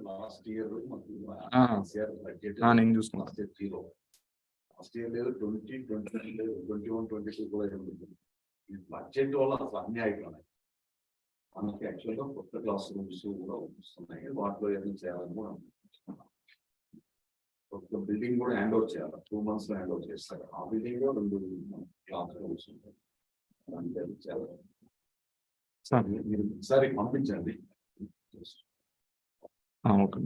Last year, నేను చూసుకున్నాను. Last year 2021, 22 కూడా బడ్జెట్ వల్ల అసలు అన్ని అయిపోయినాయి. మనకి యాక్చువల్గా కొత్త క్లాస్ రూమ్స్ కూడా వస్తున్నాయి. వాటిలో ఏమైనా చేయాలని కూడా అనుకుంటున్నాం. కొత్త బిల్డింగ్ కూడా హ్యాండ్ ఓవర్ చేయాలి. 2 months లో హ్యాండ్ ఓవర్ చేస్తారు. ఆ బిల్డింగ్ లో 2 క్లాస్ రూమ్స్ ఉంటాయి. మీరు ఒకసారి పంపించండి. ఓకే.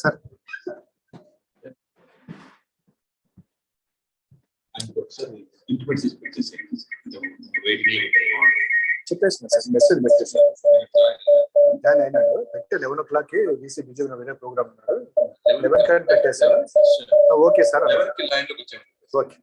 సార్ చెప్పేసిన సార్ మెసేజ్ పెట్టేసాను. జాయిన్ అయినాడు. పెట్టి 11 o'clock వీసీ బిజీ ఉన్న వేరే ప్రోగ్రామ్ ఉన్నాడు. 11 కానీ పెట్టేసాను. Okay sir. ఓకే.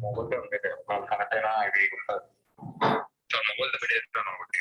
మొగోళ్ళు ఉండేది వాళ్ళు కనెక్ట్ అయినా ఇది ఉంటుంది సో మొగోళ్ళు పెట్టేస్తాను ఒకటి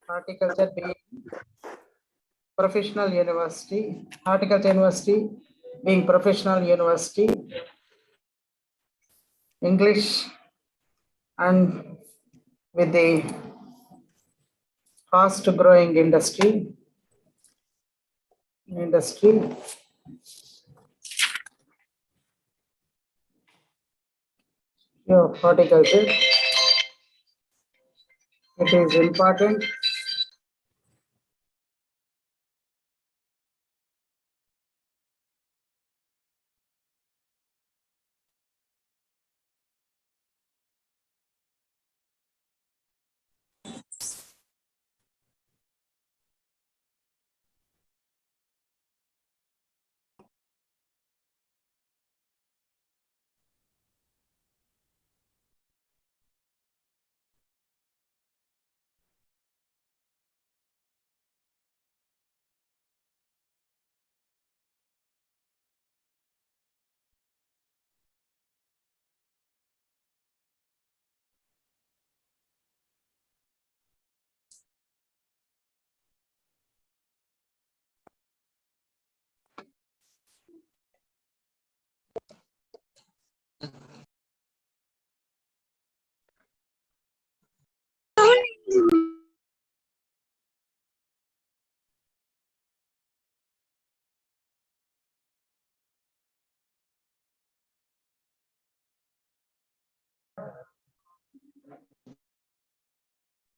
Horticulture being professional university, horticulture university being professional university, English and with the fast growing industry. Horticulture. It is important.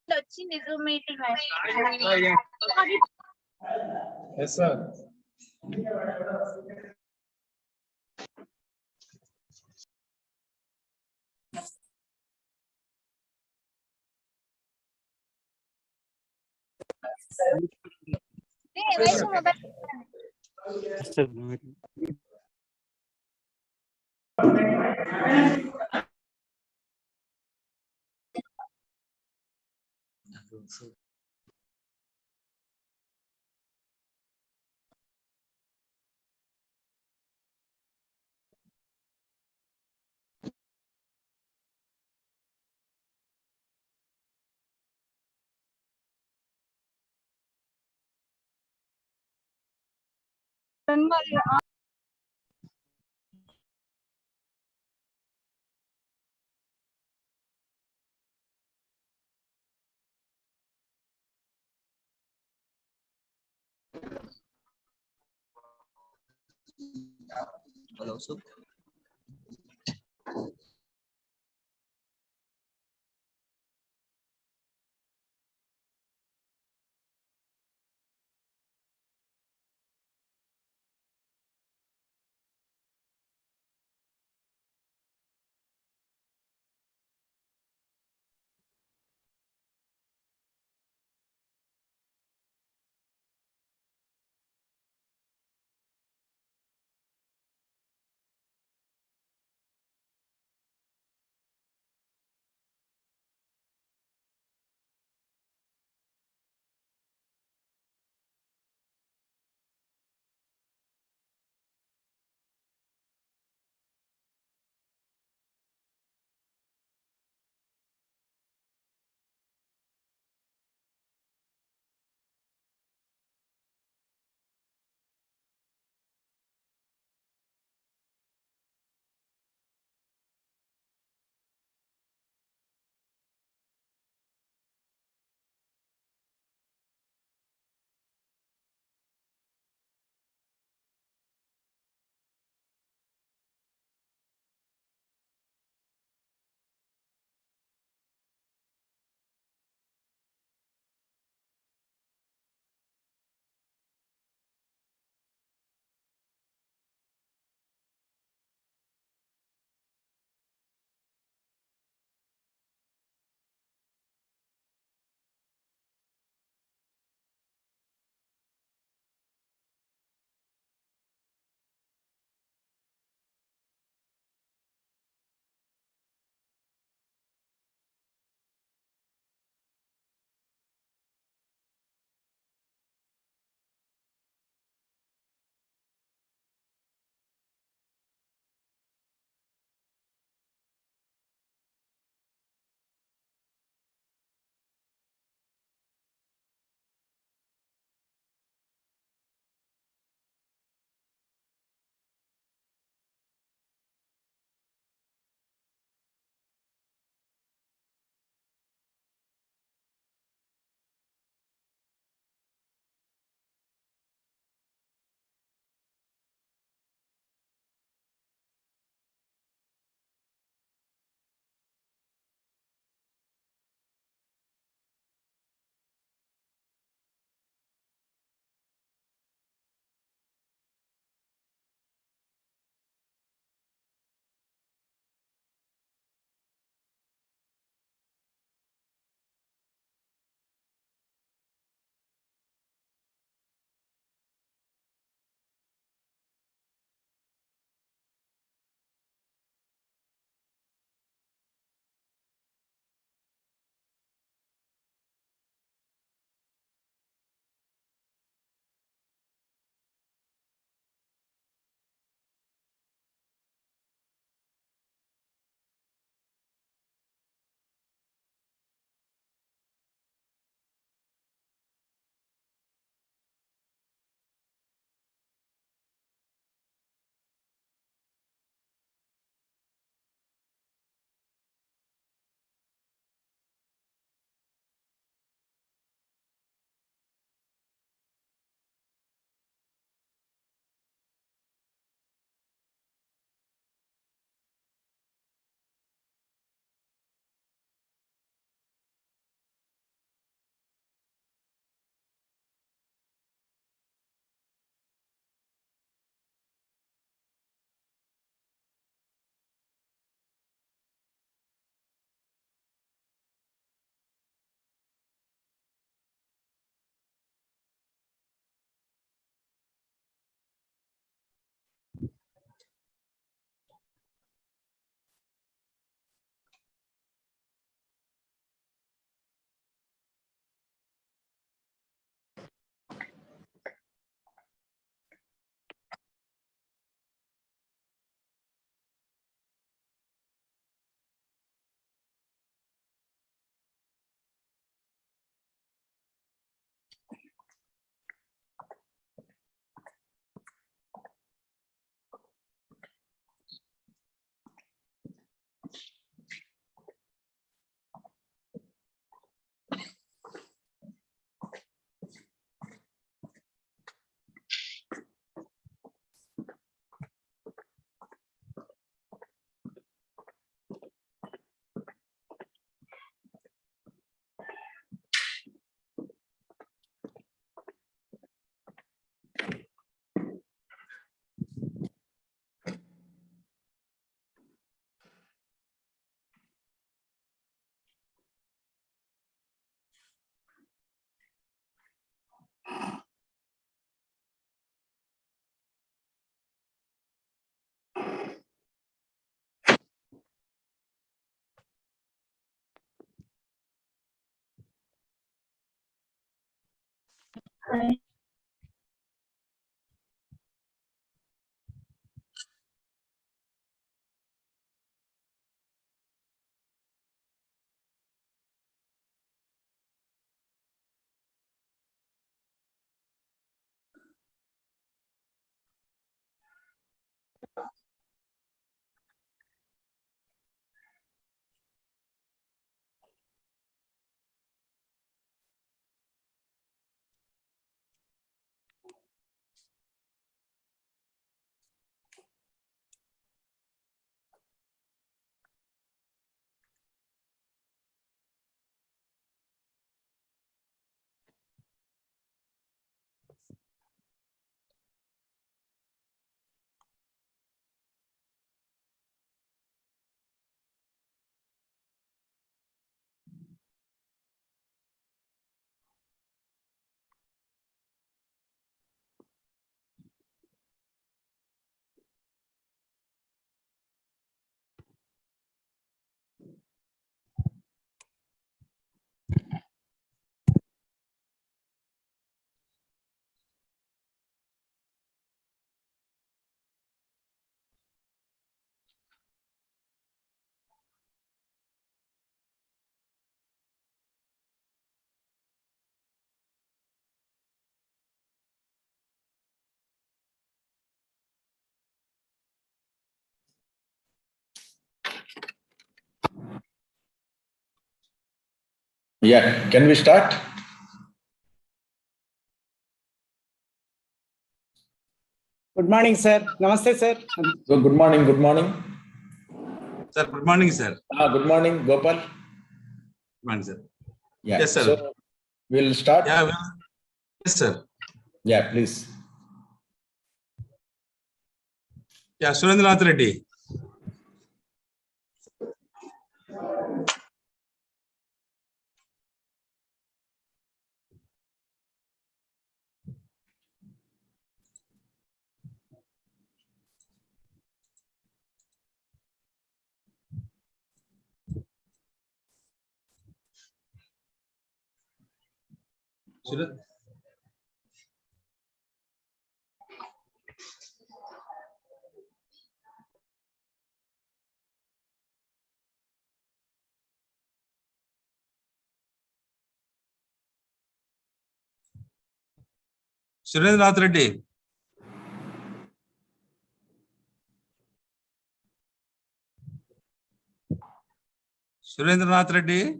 వచ్చింది జూమ్ మీటింగ్ Yes, sir. వయసు mobile Hello, sir. Yeah, can we start? Good morning, sir. Namaste, sir. So good morning, good morning. Sir, good morning, sir. Good morning, Gopal. Good morning, sir. Yeah. Yes, sir. So we'll start. Yeah, yes, sir. Yeah, please. Yeah, Surendranath Reddy. Surendranath Reddy. Surendranath Reddy.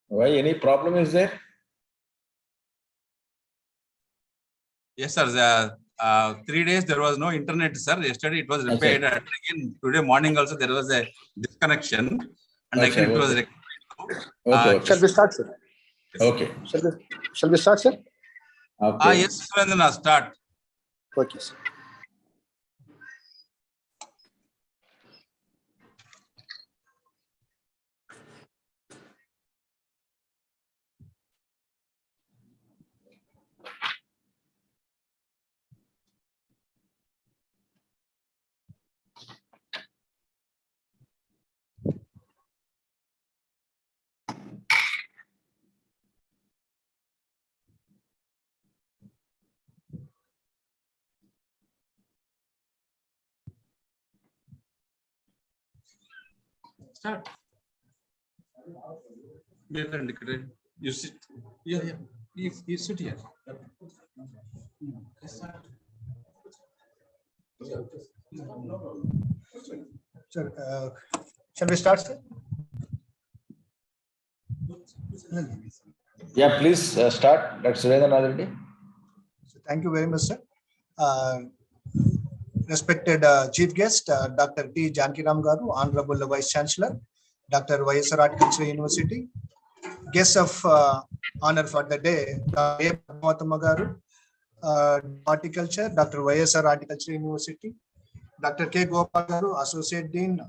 Why? Any problem is there? Yes, sir. 3 days there was no internet, sir. Yesterday it was repaired. And again, today morning also there was a disconnection. And again it was Okay. Shall we start, sir? Okay. Shall we start, sir? Okay. Yes, Surendranath, start. Okay, sir. Start. You sit. Yeah. You sit here. Yes, sir. Sir, shall we start, sir? Yeah, please start. That's Surendra already. So thank you very much, sir. Respected Chief Guest, Dr. T. Jankiram Garu, Honorable Vice Chancellor, Dr. YSR Horticulture University, guests of honor for the day, Dr. A. Padmatama Garu, Horticulture, Dr. YSR Horticulture University, Dr. K. Gopal Garu, Associate Dean,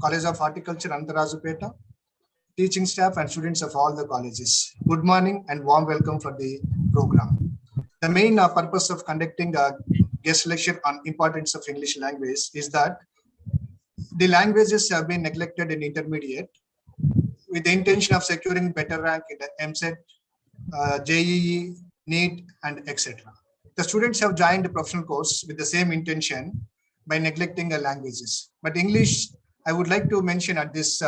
College of Horticulture, Anantharajupeta, teaching staff and students of all the colleges. Good morning and warm welcome for the program. The main purpose of conducting a guest lecture on importance of English language is that the languages have been neglected in intermediate with the intention of securing better rank in the MSET, JEE, NEET, and etc. The students have joined the professional course with the same intention by neglecting the languages. But English, I would like to mention at this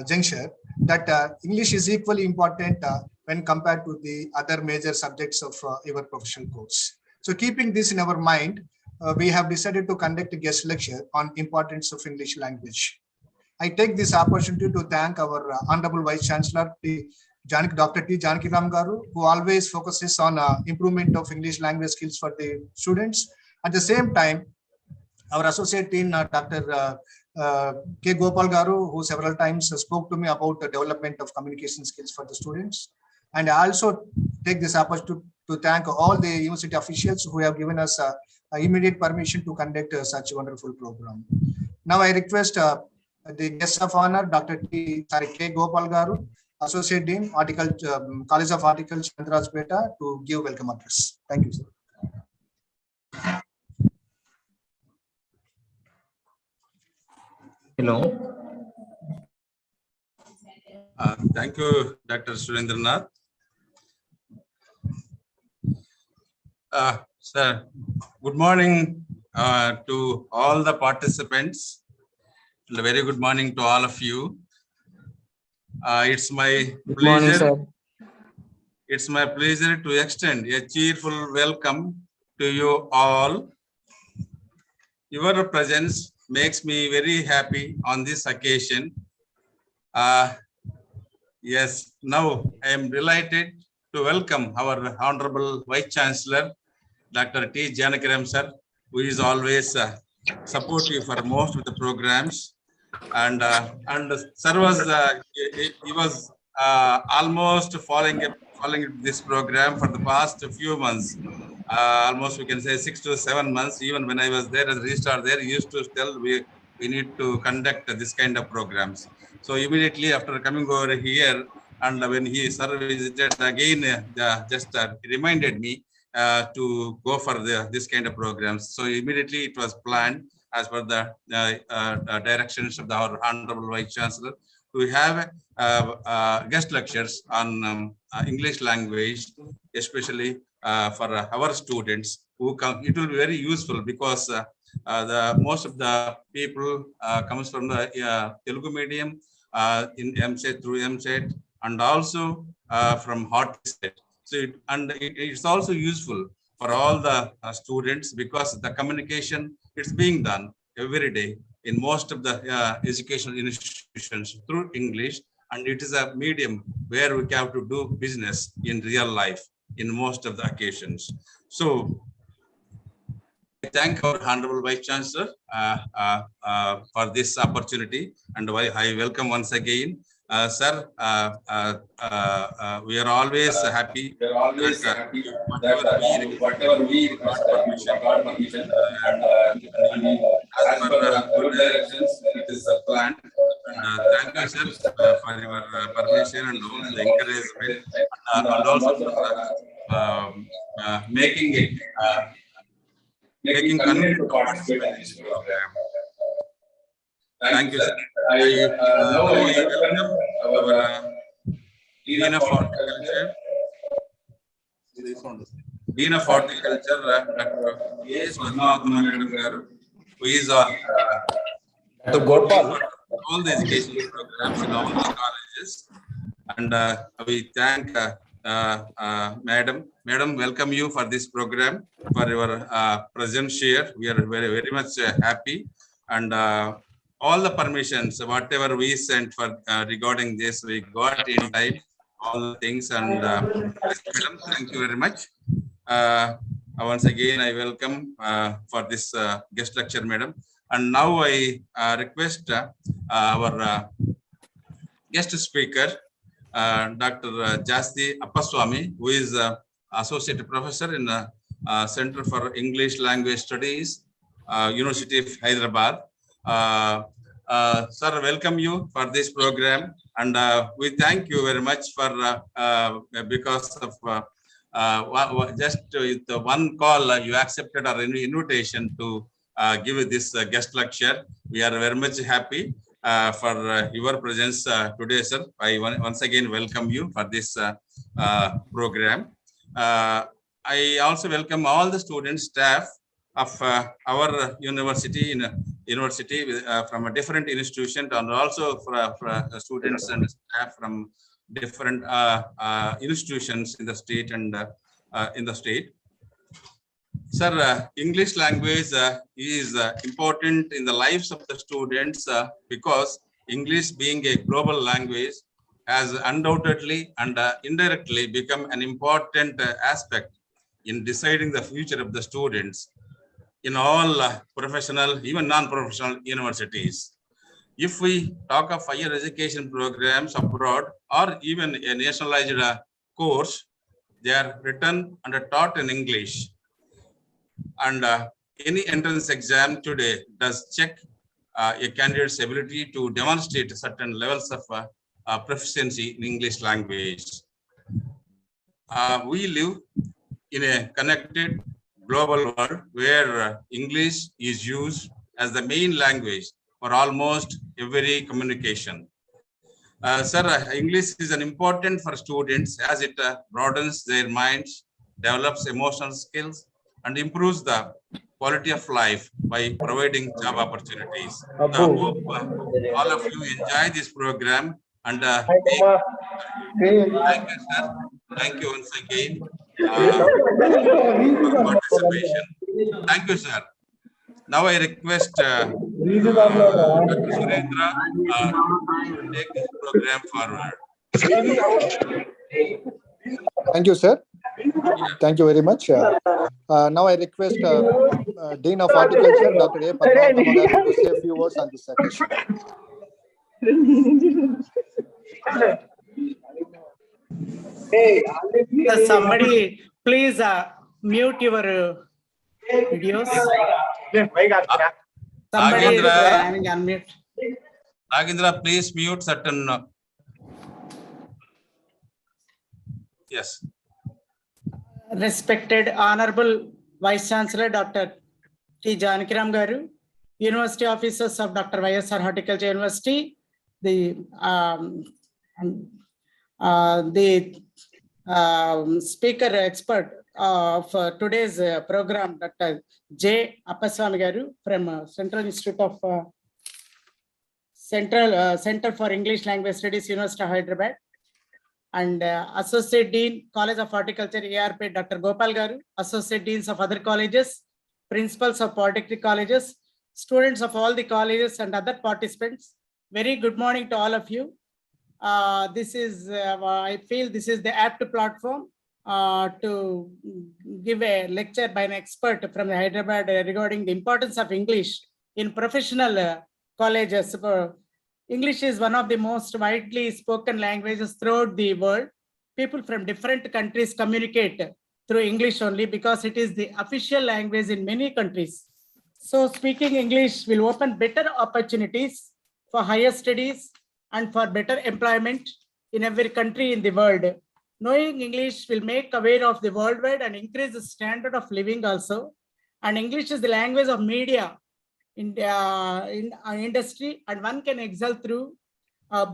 juncture that English is equally important when compared to the other major subjects of your professional course. So keeping this in our mind, we have decided to conduct a guest lecture on importance of English language. I take this opportunity to thank our Honorable Vice Chancellor, Dr. T. Jankiram Garu, who always focuses on improvement of English language skills for the students. At the same time, our Associate Dean, Dr. K. Gopal Garu, who several times spoke to me about the development of communication skills for the students. And I also take this opportunity to thank all the university officials who have given us immediate permission to conduct such a wonderful program. Now I request the guest of honor, Dr. K. Gopal Garu, Associate Dean, College of Horticulture, Anantharajupeta, to give welcome address. Thank you, sir. Hello. Thank you, Dr. Surendranath. Sir, good morning to all the participants. A very good morning to all of you. It's my pleasure. It's my pleasure to extend a cheerful welcome to you all. Your presence makes me very happy on this occasion. Yes, now I am delighted to welcome our Honorable Vice Chancellor, Dr. T. Jankiram sir, who is always supportive for most of the programs. And sir was he was almost following this program for the past few months. Almost we can say 6 to 7 months. Even when I was there as registrar there, he used to tell we need to conduct this kind of programs. So immediately after coming over here, and when he sir visited again, just reminded me to go for this kind of programs. So immediately it was planned as per the directions of our Honorable Vice Chancellor to have guest lectures on English language, especially for our students who come. It will be very useful because the most of the people comes from the Telugu medium in MSET through MSET and also from Horticulture. So it's also useful for all the students because the communication it's being done every day in most of the educational institutions through English, and it is a medium where we have to do business in real life in most of the occasions. So I thank our Honorable Vice Chancellor for this opportunity, and I welcome once again. Sir, we are always happy. Whatever we request, you got permission, and as per good directions, it is planned. And thank you, sir, for your permission and all the encouragement, and also for making it convenient to participate in this program. Thank you, sir. Now I welcome our Dean of Horticulture, Dr. A.S. Padmatama Madam, who is Dr. Gopal. all the educational programs in all the colleges. And we thank Madam. Madam, welcome you for this program, for your presence here. We are very, very much happy. And all the permissions, whatever we sent for regarding this, we got in time, all the things. And yes, madam, thank you very much. Once again, I welcome for this guest lecture, madam. And now I request our guest speaker, Dr. Jasti Appaswamy, who is Associate Professor in the Center for English Language Studies, University of Hyderabad. Sir, welcome you for this program, and we thank you very much for because of just with one call you accepted our invitation to give this guest lecture. We are very much happy for your presence today, sir. I once again welcome you for this program. I also welcome all the students, staff of our university from a different institution, and also for students and staff from different institutions in the state and in the state. Sir, English language is important in the lives of the students because English, being a global language, has undoubtedly and indirectly become an important aspect in deciding the future of the students in all professional, even non-professional universities. If we talk of higher education programs abroad or even a nationalized course, they are written and taught in English. And any entrance exam today does check a candidate's ability to demonstrate certain levels of proficiency in English language. We live in a connected global world where English is used as the main language for almost every communication. Sir, English is an important for students as it broadens their minds, develops emotional skills, and improves the quality of life by providing job opportunities. I hope all of you enjoy this program and thank you, sir. Thank you once again for participation. Thank you, sir. Now I request Dr. Surendra to take this program forward. Thank you, sir. Thank you very much. Now I request Dean of Horticulture, Dr. A. Padmanabhan Garu, to say a few words on this occasion. Somebody please mute your videos. Somebody is having unmute. Nagendra, please mute certain. Yes. Respected Honorable Vice Chancellor Dr. T. Jankiram Garu, University Officers of Dr. YSR Horticulture University, the speaker expert of today's program, Dr. J. Appaswamy Garu from Central Institute of Center for English Language Studies, University of Hyderabad, and Associate Dean, College of Horticulture, ARP, Dr. Gopal Garu, Associate Deans of other colleges, Principals of Polytechnic colleges, students of all the colleges and other participants. Very good morning to all of you. This is, I feel this is the apt platform to give a lecture by an expert from Hyderabad regarding the importance of English in professional colleges. English is one of the most widely spoken languages throughout the world. People from different countries communicate through English only because it is the official language in many countries. So speaking English will open better opportunities for higher studies and for better employment in every country in the world. Knowing English will make aware of the worldwide and increase the standard of living also. And English is the language of media in our industry, and one can excel through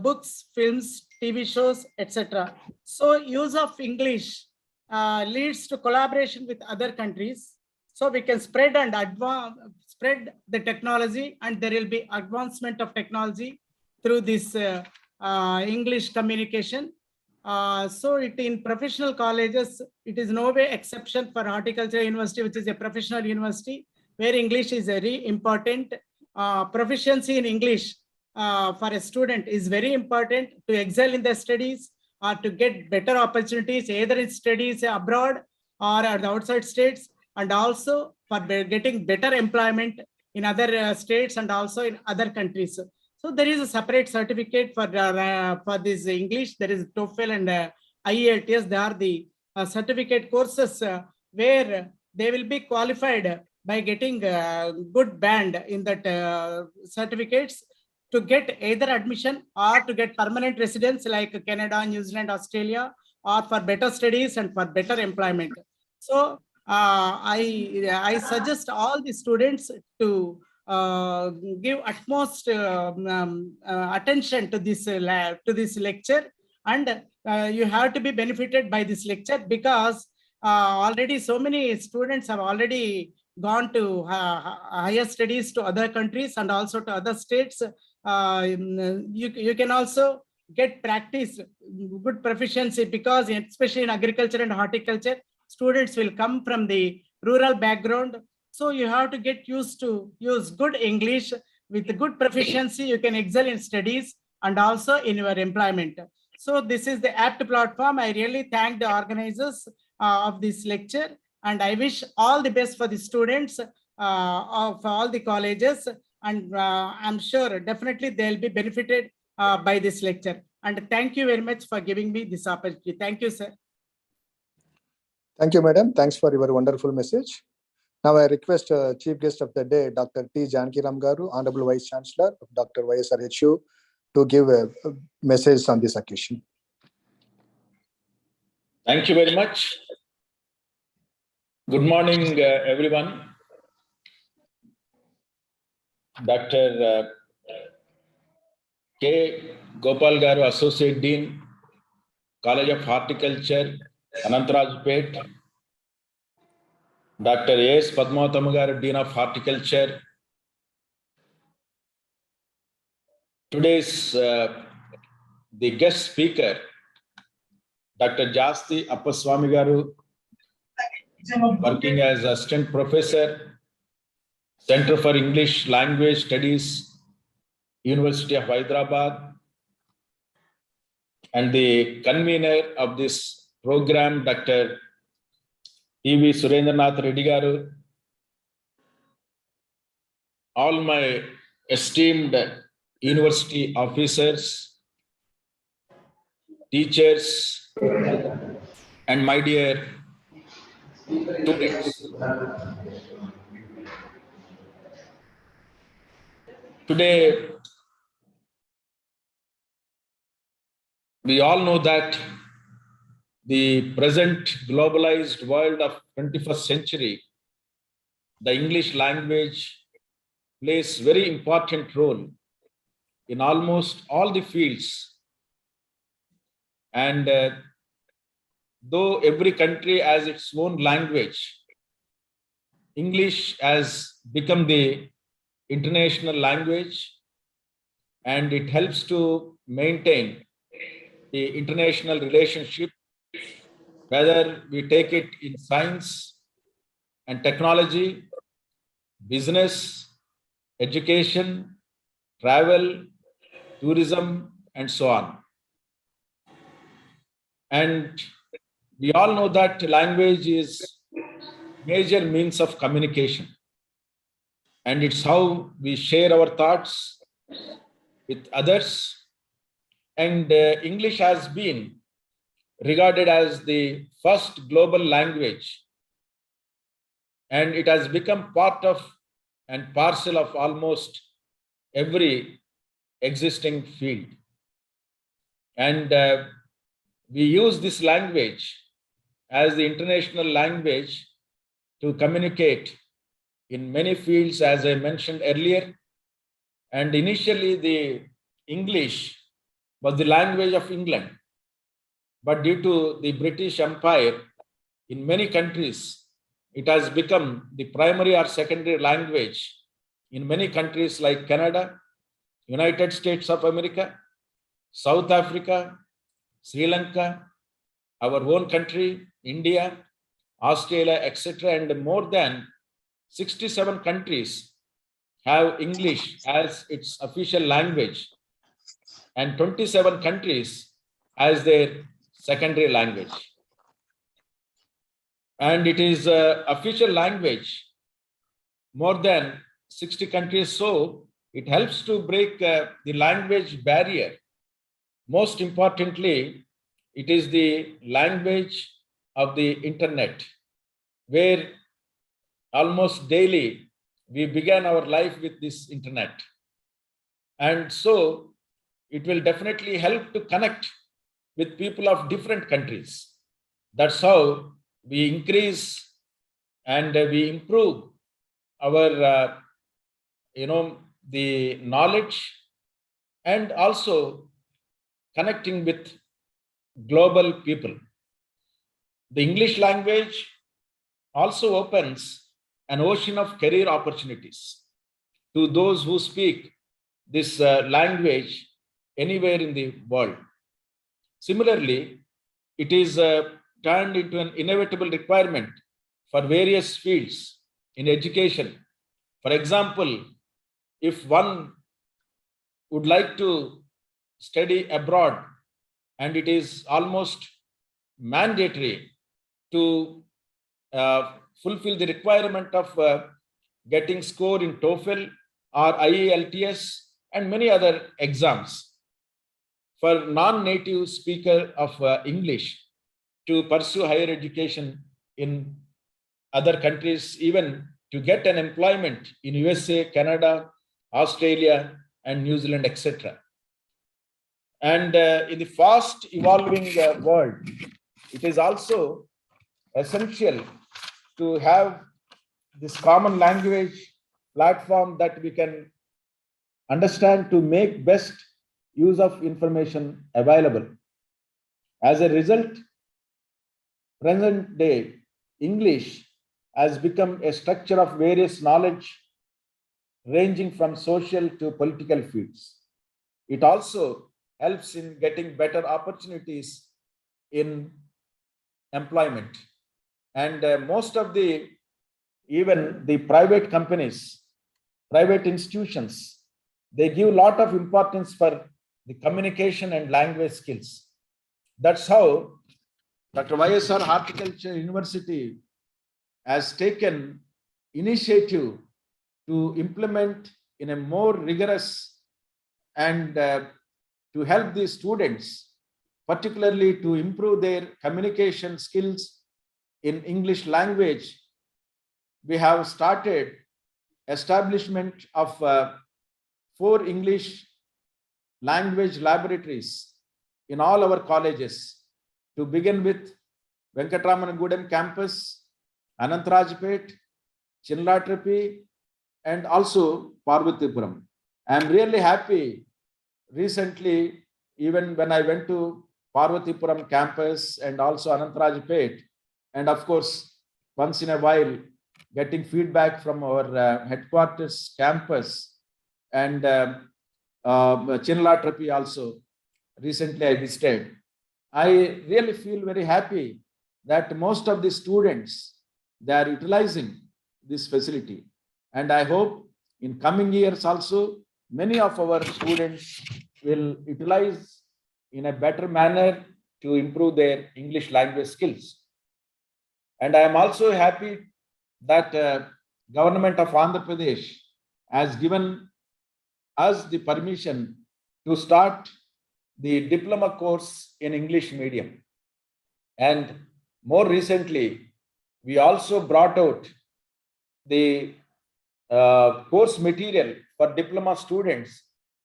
books, films, TV shows, etc. So use of English leads to collaboration with other countries. So we can spread and spread the technology, and there will be advancement of technology through this English communication. So in professional colleges, it is no way exception for Horticulture University, which is a professional university, where English is very important. proficiency in English for a student is very important to excel in their studies or to get better opportunities either in studies abroad or at the outside states, and also for getting better employment in other states and also in other countries. So there is a separate certificate for this English. There is TOEFL and IELTS. They are the certificate courses where they will be qualified by getting good band in that certificates to get either admission or to get permanent residence like Canada, New Zealand, Australia, or for better studies and for better employment. So I suggest all the students to give utmost attention to this lecture, and you have to be benefited by this lecture because already so many students have already gone to higher studies to other countries and also to other states. You can also get practice, good proficiency, because especially in agriculture and horticulture, students will come from the rural background. So you have to get used to use good English. With good proficiency, you can excel in studies and also in your employment. So this is the apt platform. I really thank the organizers of this lecture, and I wish all the best for the students of all the colleges, and I'm sure definitely they'll be benefited by this lecture. And thank you very much for giving me this opportunity. Thank you, sir. Thank you, madam. Thanks for your wonderful message. Now I request Chief Guest of the Day, Dr. T. Jankiram Garu, Honorable Vice Chancellor of Dr. YSRHU, to give a message on this occasion. Thank you very much. Good morning, everyone. Dr. K. Gopal Garu, Associate Dean, College of Horticulture, Anantharajupeta. Dr. A.S. Padmavatama Garu, Dean of Horticulture. Today's the guest speaker, Dr. Jasti Appaswamy Garu, working as Assistant Professor, Center for English Language Studies, University of Hyderabad, and the convener of this program, Dr. E.V. Surendranath Reddy Garu, all my esteemed university officers, teachers, and my dear students. Today, we all know that the present globalized world of 21st century, the English language plays very important role in almost all the fields. And though every country has its own language, English has become the international language, and it helps to maintain the international relationship, whether we take it in science and technology, business, education, travel, tourism, and so on. And we all know that language is major means of communication, and it's how we share our thoughts with others. And English has been regarded as the first global language, and it has become part of and parcel of almost every existing field. And we use this language as the international language to communicate in many fields, as I mentioned earlier. And initially, the English was the language of England. But due to the British Empire, in many countries, it has become the primary or secondary language in many countries like Canada, United States of America, South Africa, Sri Lanka, our own country, India, Australia, etc. And more than 67 countries have English as its official language and 27 countries as their secondary language. And it is official language more than 60 countries. So it helps to break the language barrier. Most importantly, it is the language of the internet, where almost daily we began our life with this internet. And so it will definitely help to connect with people of different countries. That's how we increase and we improve our, the knowledge, and also connecting with global people. The English language also opens an ocean of career opportunities to those who speak this language anywhere in the world. Similarly, it is turned into an inevitable requirement for various fields in education. For example, if one would like to study abroad, and it is almost mandatory to fulfill the requirement of getting score in TOEFL or IELTS and many other exams. For non-native speaker of English to pursue higher education in other countries, even to get an employment in USA, Canada, Australia, and New Zealand, etc. And in the fast evolving world, it is also essential to have this common language platform that we can understand to make best use of information available. As a result, present day English has become a structure of various knowledge ranging from social to political fields. It also helps in getting better opportunities in employment. And most of even the private companies, private institutions, they give a lot of importance for the communication and language skills. That's how Dr. YSR Horticulture University has taken initiative to implement in a more rigorous and to help the students, particularly to improve their communication skills in English language. We have started establishment of 4 English language laboratories in all our colleges, to begin with Venkataramanagudem campus, Anantharajupeta, Chinlatrapi, and also Parvatipuram. I am really happy. Recently, even when I went to Parvatipuram campus and also Anantharajupeta, and of course, once in a while, getting feedback from our headquarters campus and Chinlatrapi also, recently I visited. I really feel very happy that most of the students, they are utilizing this facility. And I hope in coming years also, many of our students will utilize in a better manner to improve their English language skills. And I am also happy that government of Andhra Pradesh has given us the permission to start the diploma course in English medium. And more recently, we also brought out the course material for diploma students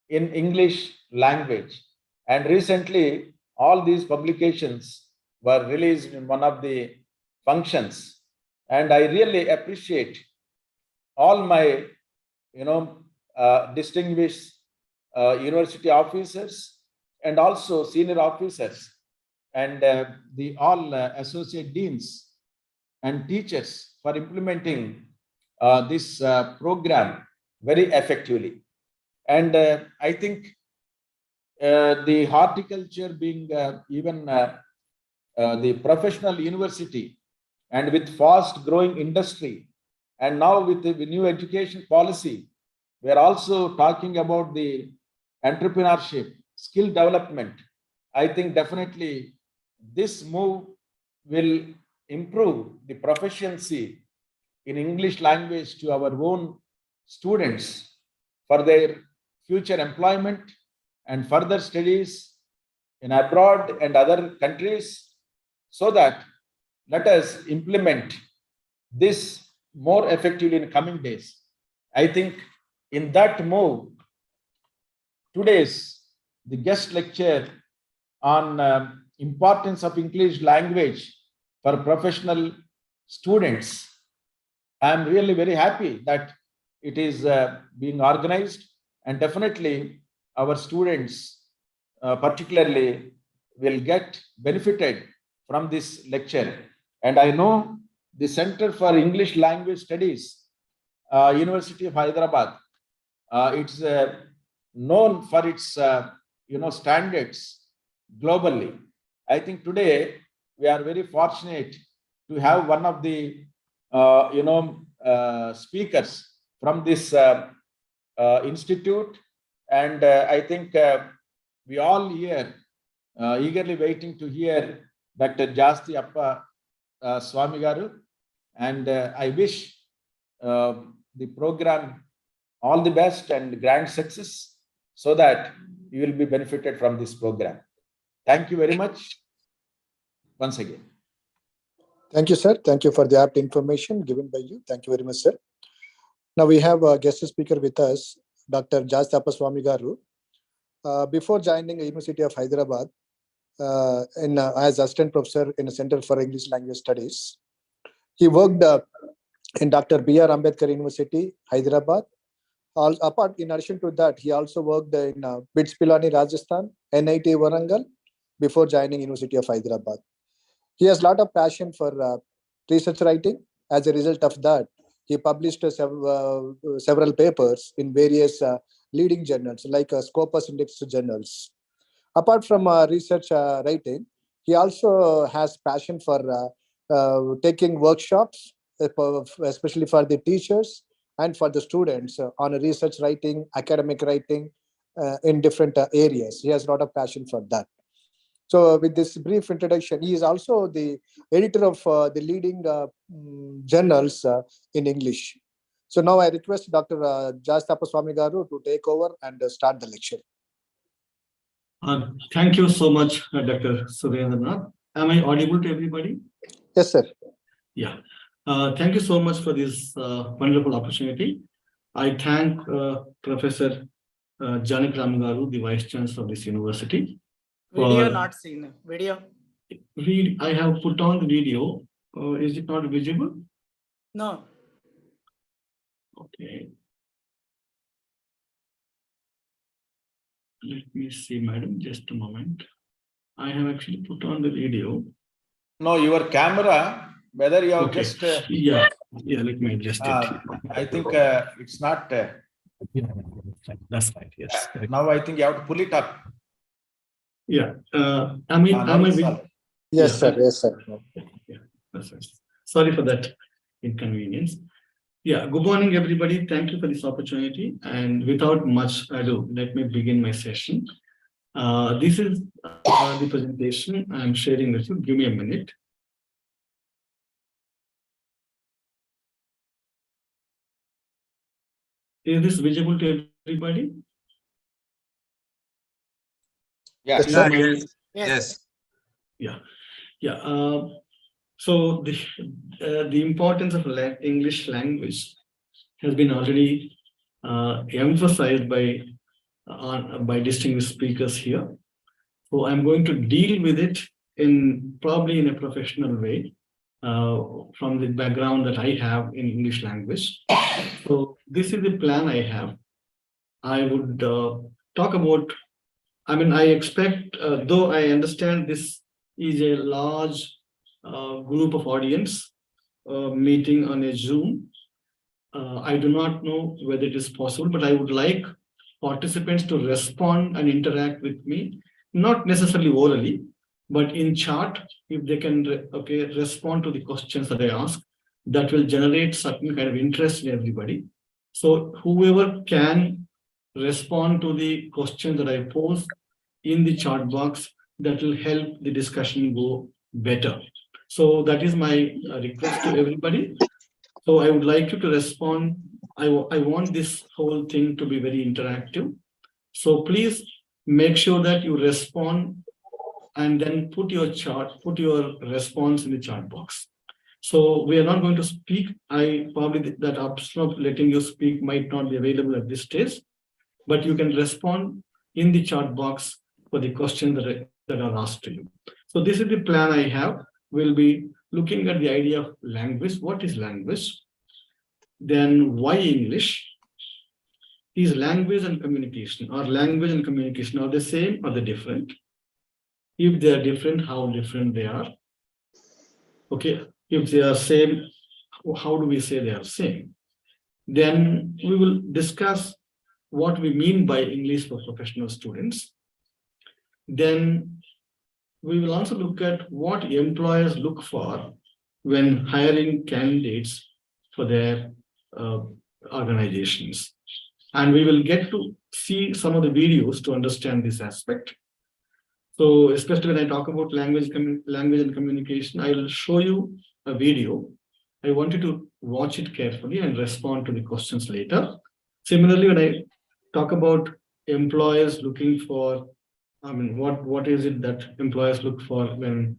in English language. And recently, all these publications were released in one of the functions. And I really appreciate all my, distinguished university officers and also senior officers and the all associate deans and teachers for implementing this program very effectively. And I think the horticulture being even the professional university, and with fast growing industry, and now with the new education policy, we are also talking about the entrepreneurship, skill development. I think definitely this move will improve the proficiency in English language to our own students for their future employment and further studies in abroad and other countries, so that let us implement this more effectively in coming days. I think in that move, today's the guest lecture on importance of English language for professional students. I am really very happy that it is being organized, and definitely our students particularly will get benefited from this lecture. And I know the Center for English Language Studies, University of Hyderabad, it's known for its standards globally. I think today we are very fortunate to have one of the speakers from this institute, and I think we all here eagerly waiting to hear Dr. Jasti Appa Swami Garu, and I wish the program all the best and grand success, so that you will be benefited from this program. Thank you very much once again. Thank you, sir. Thank you for the apt information given by you. Thank you very much, sir. Now we have a guest speaker with us, Dr. Jastappa Swami Garu. Before joining the University of Hyderabad as assistant professor in the Center for English Language Studies, he worked in Dr. B.R. Ambedkar University, Hyderabad. In addition to that, he also worked in BITS Pilani, Rajasthan, NIT Warangal, before joining University of Hyderabad. He has a lot of passion for research writing. As a result of that, he published several papers in various leading journals like Scopus Index journals. Apart from research writing, he also has passion for taking workshops, especially for the teachers and for the students on research writing, academic writing in different areas. He has a lot of passion for that. So with this brief introduction, he is also the editor of the leading journals in English. So now I request Dr. Jastappa Swami Garu to take over and start the lecture. Thank you so much, Dr. Surendranath. Am I audible to everybody? Yes, sir. Yeah. Thank you so much for this wonderful opportunity. I thank Professor Janakram Garu, the Vice Chancellor of this university. Video not seen. Video. I have put on the video. Is it not visible? No. Okay. Let me see, madam. Just a moment. I have actually put on the video. No, your camera, whether you have Okay. just... Yeah, let me adjust it. I think it's not... That's right, yes. Now I think you have to pull it up. Yeah, am I Yes, sir. Yes, sir. Yeah, that's right. Sorry for that inconvenience. Yeah, good morning, everybody. Thank you for this opportunity. And without much ado, let me begin my session. This is the presentation I'm sharing with you. Give me a minute. Is this visible to everybody? Yes. Yes. Yeah. So the importance of English language has been already emphasized by distinguished speakers here. So I'm going to deal with it probably in a professional way from the background that I have in English language. So this is the plan I have. I would talk about. I expect, though I understand this is a large group of audience meeting on a Zoom. I do not know whether it is possible, but I would like participants to respond and interact with me, not necessarily orally, but in chat, if they can respond to the questions that I ask, that will generate certain kind of interest in everybody. So whoever can respond to the question that I pose in the chat box, that will help the discussion go better. So that is my request to everybody. So I would like you to respond. I want this whole thing to be very interactive. So please make sure that you respond and then put your response in the chat box. So we are not going to speak. I probably that option of letting you speak might not be available at this stage, but you can respond in the chat box for the questions that are asked to you. So this is the plan I have. We'll be looking at the idea of language. What is language? Then why English? Is language and communication, or language and communication are the same or the different? If they are different, how different they are? Okay, if they are same, how do we say they are same? Then we will discuss what we mean by English for professional students. Then we will also look at what employers look for when hiring candidates for their organizations. And we will get to see some of the videos to understand this aspect. So especially when I talk about language and communication, I will show you a video. I want you to watch it carefully and respond to the questions later. Similarly, when I talk about employers looking for, what is it that employers look for when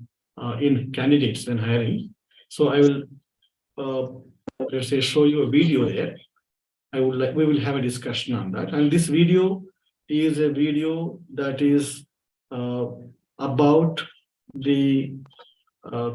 in candidates when hiring? So I will, let's say, show you a video there. We will have a discussion on that. And this video is a video that is about the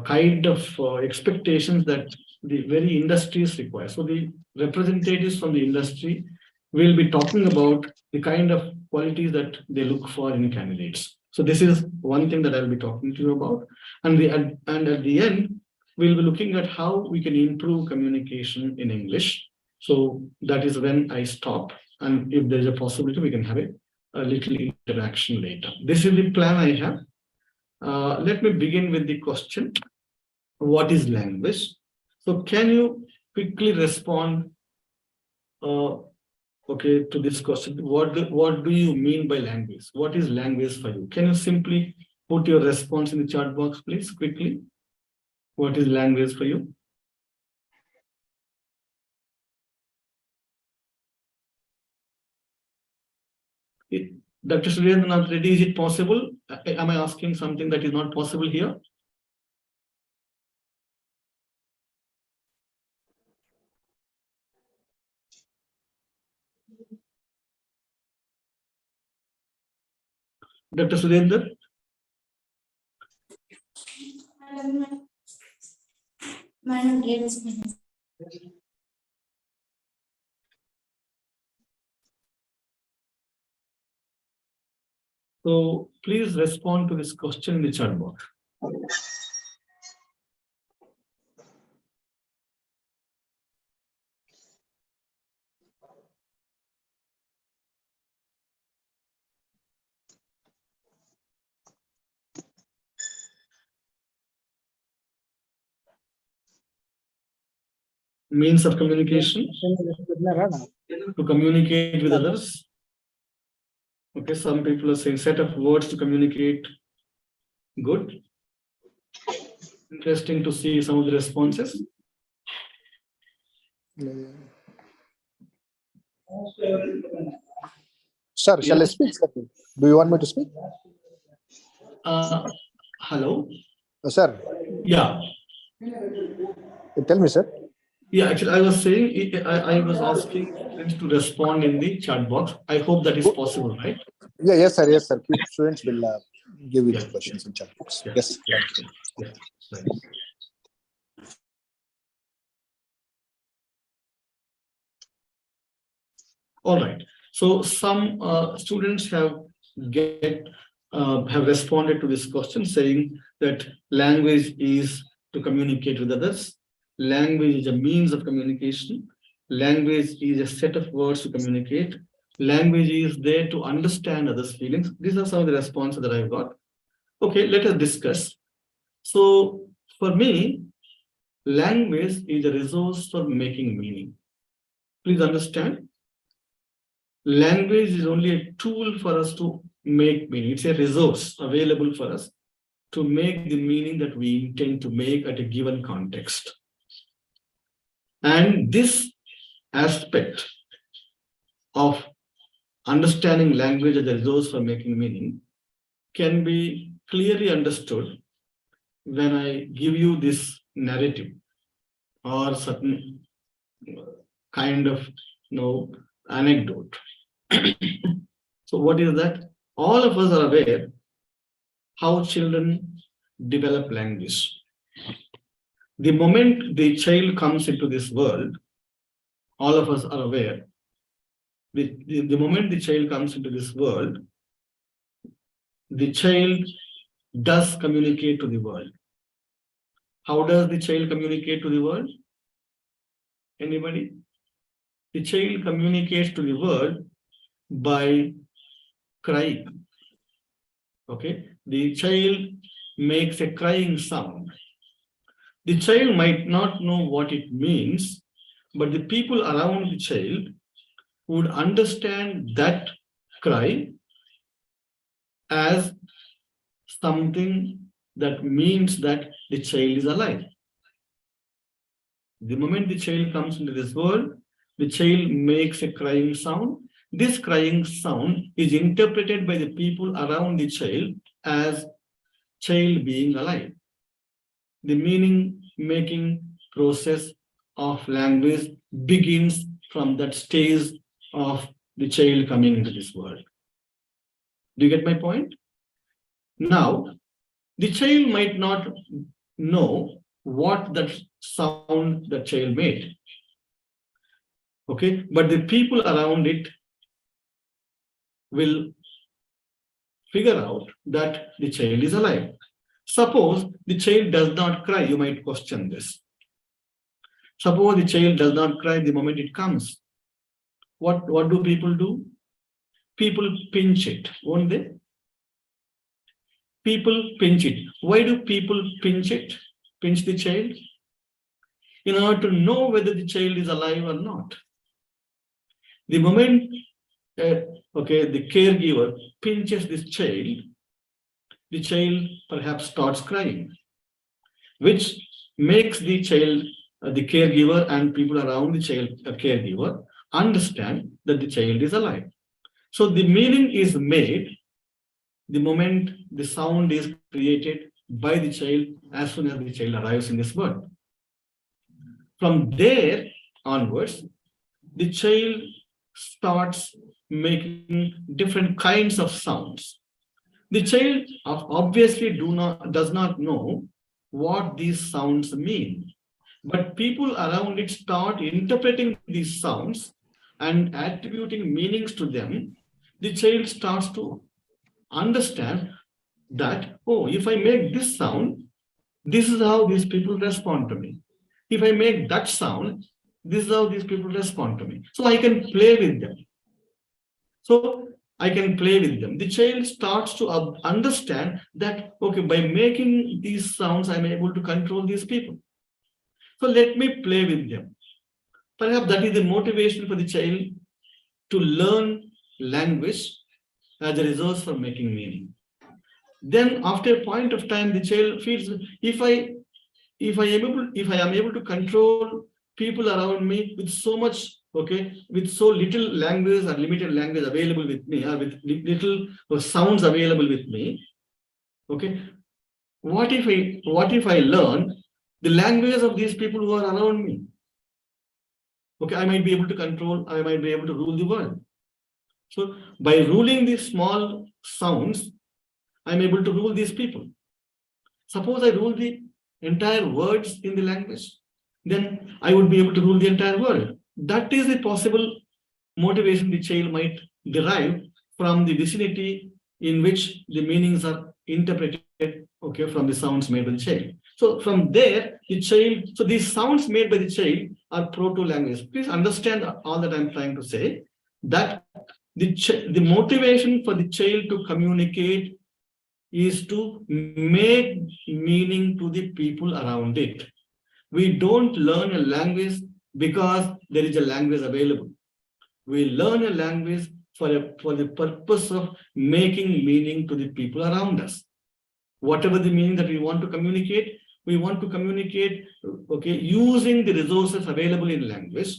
kind of expectations that the very industries require. So the representatives from the industry will be talking about the kind of qualities that they look for in candidates. So this is one thing that I'll be talking to you about. And at the end, we'll be looking at how we can improve communication in English. So that is when I stop. And if there's a possibility, we can have a little interaction later. This is the plan I have. Let me begin with the question. What is language? So can you quickly respond to this question? What do you mean by language? What is language for you? Can you simply put your response in the chat box, please, quickly? What is language for you? Dr. Surendra Reddy, is it possible? Am I asking something that is not possible here? Dr. Surendra? So please respond to this question in the chat box. Means of communication, to communicate with others. Okay, some people are saying set of words to communicate. Good. Interesting to see some of the responses. Sir, shall I speak? Do you want me to speak? Hello? Sir. Yeah. Tell me, sir. Yeah, actually, I was saying, I was asking students to respond in the chat box. I hope that is possible, right? Yeah, yes, sir. Yes, sir. Students will give you the questions in chat box. Yeah. Yes. Yeah. Right. All right. So some students have responded to this question saying that language is to communicate with others. Language is a means of communication. Language is a set of words to communicate. Language is there to understand others' feelings. These are some of the responses that I've got. Okay, let us discuss. So for me, language is a resource for making meaning. please understand, language is only a tool for us to make meaning. It's a resource available for us to make the meaning that we intend to make at a given context. And this aspect of understanding language as a resource for making meaning can be clearly understood when I give you this narrative or certain kind of anecdote. So what is that? All of us are aware how children develop language. The moment the child comes into this world, all of us are aware, the moment the child comes into this world, the child does communicate to the world. How does the child communicate to the world? Anybody? The child communicates to the world by crying. Okay, the child makes a crying sound. The child might not know what it means, but the people around the child would understand that cry as something that means that the child is alive. The moment the child comes into this world, the child makes a crying sound. This crying sound is interpreted by the people around the child as child being alive. The meaning-making process of language begins from that stage of the child coming into this world. Do you get my point? Now, the child might not know what that sound the child made. Okay, but the people around it will figure out that the child is alive. Suppose the child does not cry, you might question this. Suppose the child does not cry the moment it comes. What do people do? People pinch it, won't they? People pinch it. Why do people pinch it? Pinch the child? In order to know whether the child is alive or not. The moment the caregiver pinches this child, the child perhaps starts crying, which makes the child, the caregiver and people around the child caregiver understand that the child is alive. So the meaning is made the moment the sound is created by the child as soon as the child arrives in this world. From there onwards, the child starts making different kinds of sounds. The child obviously does not know what these sounds mean, but people around it start interpreting these sounds and attributing meanings to them. The child starts to understand that, oh, if I make this sound, this is how these people respond to me. If I make that sound, this is how these people respond to me. So I can play with them. The child starts to understand that, okay, by making these sounds, I'm able to control these people. So let me play with them. Perhaps that is the motivation for the child to learn language as a resource for making meaning. Then after a point of time, the child feels, if I am able to control people around me with so much, with so little language or limited language available with me, or with little sounds available with me, what if I learn the languages of these people who are around me? I might be able to control, I might be able to rule the world. So by ruling these small sounds, I'm able to rule these people. Suppose I rule the entire words in the language, then I would be able to rule the entire world. That is a possible motivation the child might derive from the vicinity in which the meanings are interpreted, from the sounds made by the child. So from there, so these sounds made by the child are proto-language. Please understand all that I'm trying to say, that the motivation for the child to communicate is to make meaning to the people around it. We don't learn a language because there is a language available. We learn a language for the purpose of making meaning to the people around us. Whatever the meaning that we want to communicate, okay, using the resources available in language.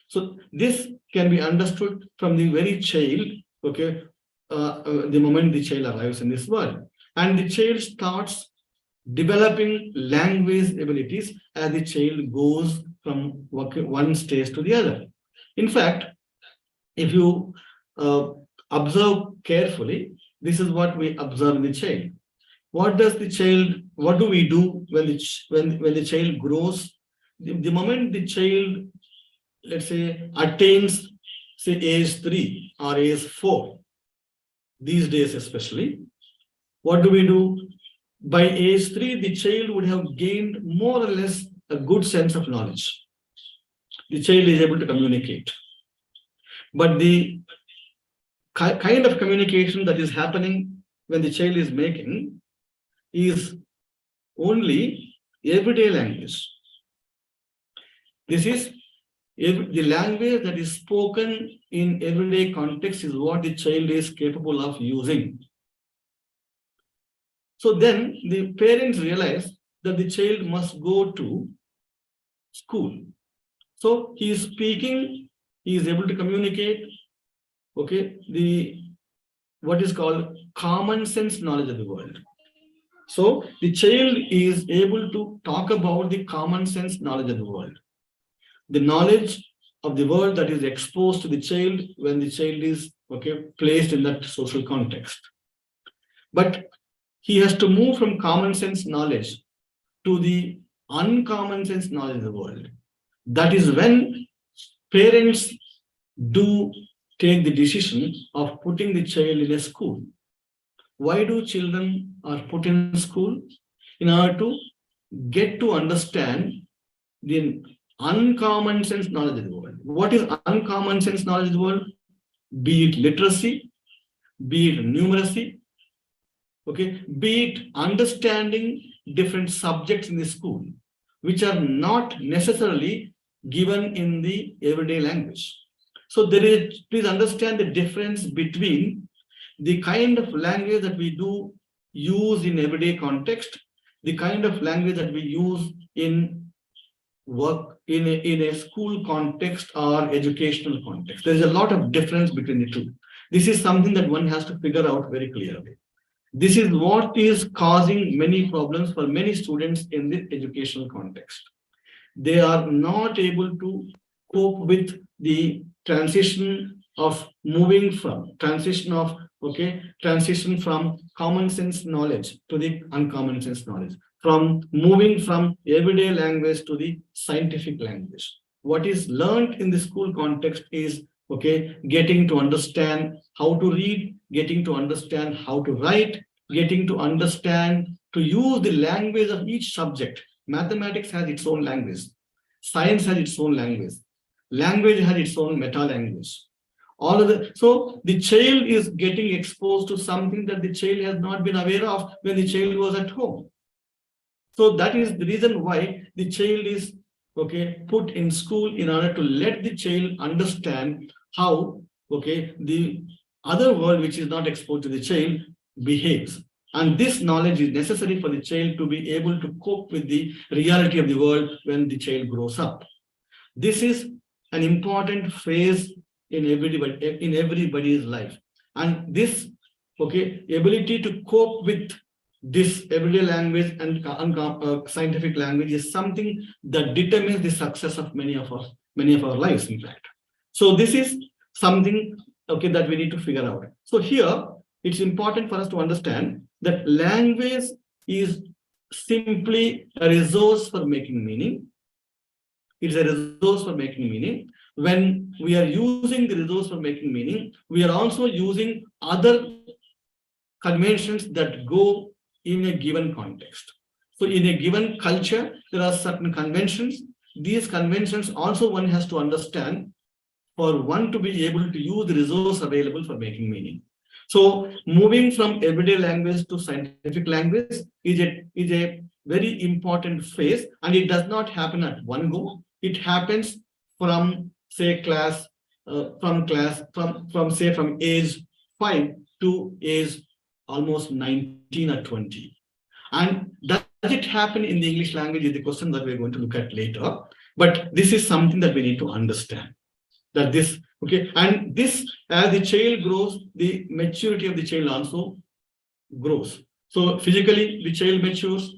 So this can be understood from the very child, okay, the moment the child arrives in this world. And the child starts developing language abilities as the child goes from one stage to the other. In fact, if you observe carefully, this is what we observe in the child. What do we do when the child grows? The moment the child, let's say, attains, say, age 3 or age 4, these days especially, what do we do? By age 3, the child would have gained more or less a good sense of knowledge. The child is able to communicate. But the kind of communication that is happening when the child is making is only everyday language. This is the language that is spoken in everyday context is what the child is capable of using. So then the parents realize that the child must go to school. So he is speaking, he is able to communicate, okay, what is called common sense knowledge of the world. So the child is able to talk about the common sense knowledge of the world. The knowledge of the world that is exposed to the child when the child is, okay, placed in that social context. But he has to move from common sense knowledge to the uncommon sense knowledge of the world. That is when parents do take the decision of putting the child in a school. Why do children are put in school? In order to get to understand the uncommon sense knowledge of the world. What is uncommon sense knowledge of the world? Be it literacy, be it numeracy, okay, be it understanding different subjects in the school, which are not necessarily given in the everyday language. So please understand the difference between the kind of language that we do use in everyday context, the kind of language that we use in work in a school context or educational context. There is a lot of difference between the two. This is something that one has to figure out very clearly. This is what is causing many problems for many students in the educational context. They are not able to cope with the transition of moving from transition from common sense knowledge to the uncommon sense knowledge, from moving from everyday language to the scientific language. What is learned in the school context is, okay, getting to understand how to read, getting to understand how to write, getting to understand to use the language of each subject. Mathematics has its own language. Science has its own language. Language has its own meta-language. So the child is getting exposed to something that the child has not been aware of when the child was at home. So that is the reason why the child is, okay, put in school in order to let the child understand how, okay, the other world which is not exposed to the child behaves. And this knowledge is necessary for the child to be able to cope with the reality of the world when the child grows up. This is an important phase in everybody's life. And this, okay, ability to cope with this everyday language and scientific language is something that determines the success of many of our lives, in fact. So this is something, okay, that we need to figure out. So here, it's important for us to understand that language is simply a resource for making meaning. It's a resource for making meaning. When we are using the resource for making meaning, we are also using other conventions that go in a given context. So in a given culture, there are certain conventions. These conventions also one has to understand for one to be able to use the resource available for making meaning. So moving from everyday language to scientific language is a very important phase, and it does not happen at one go. It happens from say class, from age 5 to age almost 19 or 20. And does it happen in the English language is the question that we're going to look at later. But this is something that we need to understand. That this, okay, and this, as the child grows, the maturity of the child also grows. So physically, the child matures,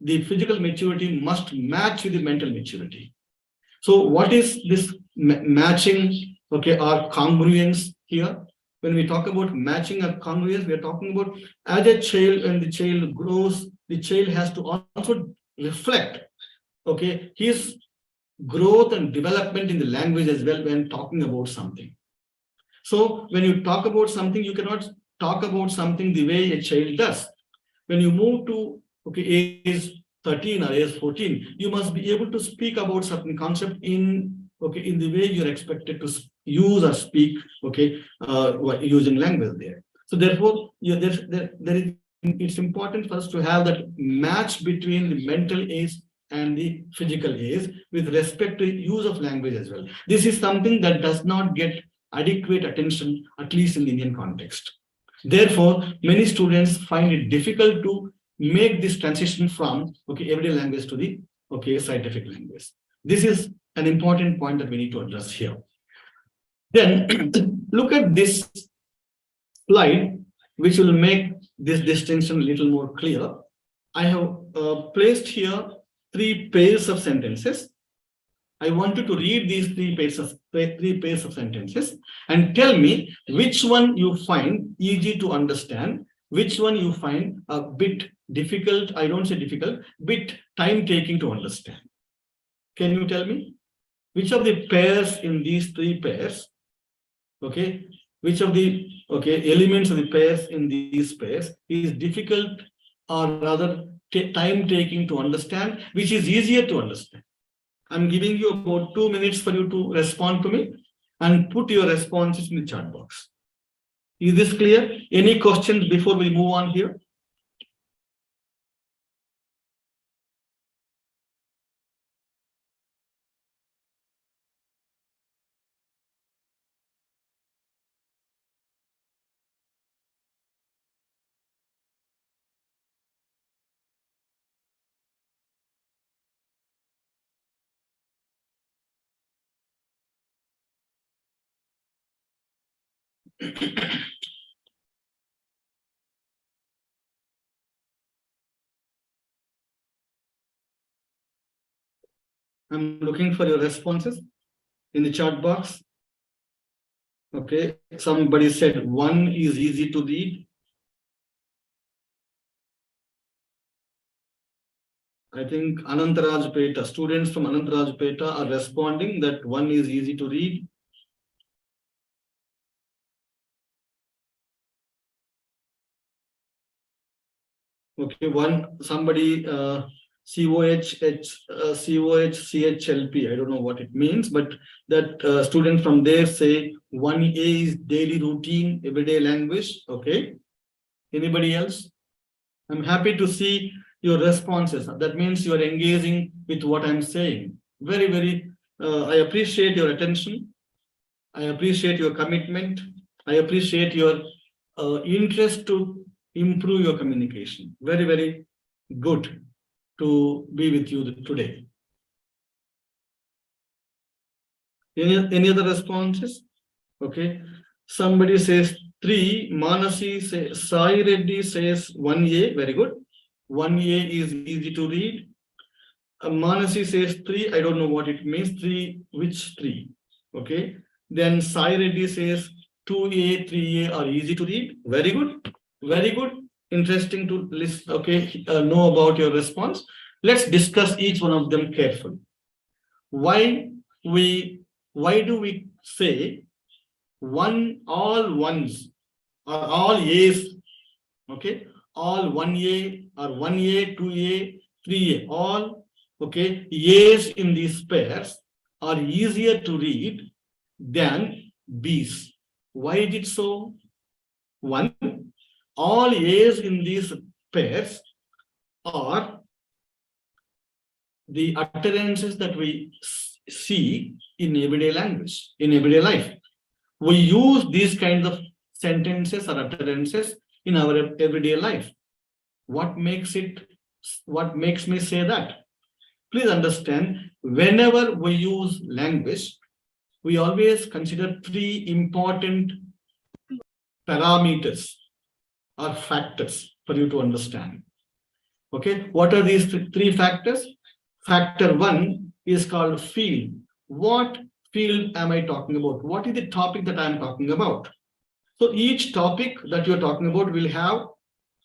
the physical maturity must match with the mental maturity. So what is this matching, okay, or congruence here? When we talk about matching or congruence, we are talking about as a child, when the child grows, the child has to also reflect, okay, his growth and development in the language as well when talking about something. So when you talk about something, you cannot talk about something the way a child does. When you move to, okay, age 13 or age 14, you must be able to speak about certain concept in, okay, in the way you're expected to use or speak, okay, using language there. So therefore, it's important for us to have that match between the mental age and the physical age with respect to use of language as well. This is something that does not get adequate attention, at least in the Indian context. Therefore, many students find it difficult to make this transition from, okay, everyday language to the, okay, scientific language. This is an important point that we need to address here. Then look at this slide, which will make this distinction a little more clear. I have placed here 3 pairs of sentences. I want you to read these 3 pairs of sentences and tell me which one you find easy to understand, which one you find a bit difficult, I don't say difficult, bit time-taking to understand. Can you tell me which of the pairs in these 3 pairs, okay, which of the, okay, elements of the pairs in these pairs is difficult or rather time-taking to understand, which is easier to understand? I'm giving you about 2 minutes for you to respond to me and put your responses in the chat box. Is this clear? Any questions before we move on here? I'm looking for your responses in the chat box. Okay, somebody said 1 is easy to read. I think Anantharajupeta, students from Anantharajupeta are responding that 1 is easy to read. Okay, somebody COH, CHLP, I don't know what it means, but that student from there say 1A is daily routine, everyday language. Okay, anybody else? I'm happy to see your responses. That means you are engaging with what I'm saying. Very, very, I appreciate your attention. I appreciate your commitment. I appreciate your interest to improve your communication. Very, very good to be with you today. Any other responses? Okay. Somebody says 3. Manasi says, Sai Reddy says 1A. Very good. 1A is easy to read. Manasi says 3. I don't know what it means. 3. Which 3? Okay. Then Sai Reddy says 2A, 3A are easy to read. Very good. Very good. Interesting to list. Okay. Know about your response. Let's discuss each one of them carefully. Why do we say all ones or all A's? Okay. All 1A or 1A, 2A, 3A, all, okay, A's in these pairs are easier to read than B's. Why is it so? 1, all A's in these pairs are the utterances that we see in everyday language, in everyday life. We use these kinds of sentences or utterances in our everyday life. What makes me say that? Please understand, whenever we use language, we always consider three important parameters or factors for you to understand. Okay, what are these three factors? Factor one is called field. What field am I talking about? What is the topic that I am talking about? So each topic that you're talking about will have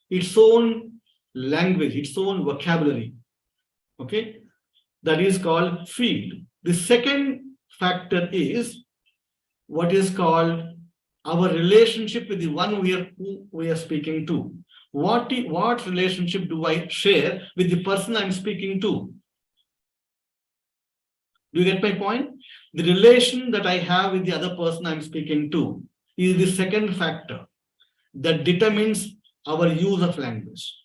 its own language, its own vocabulary. Okay, that is called field. The second factor is what is called our relationship with the one who we are speaking to. What relationship do I share with the person I'm speaking to? Do you get my point? The relation that I have with the other person I'm speaking to is the second factor that determines our use of language.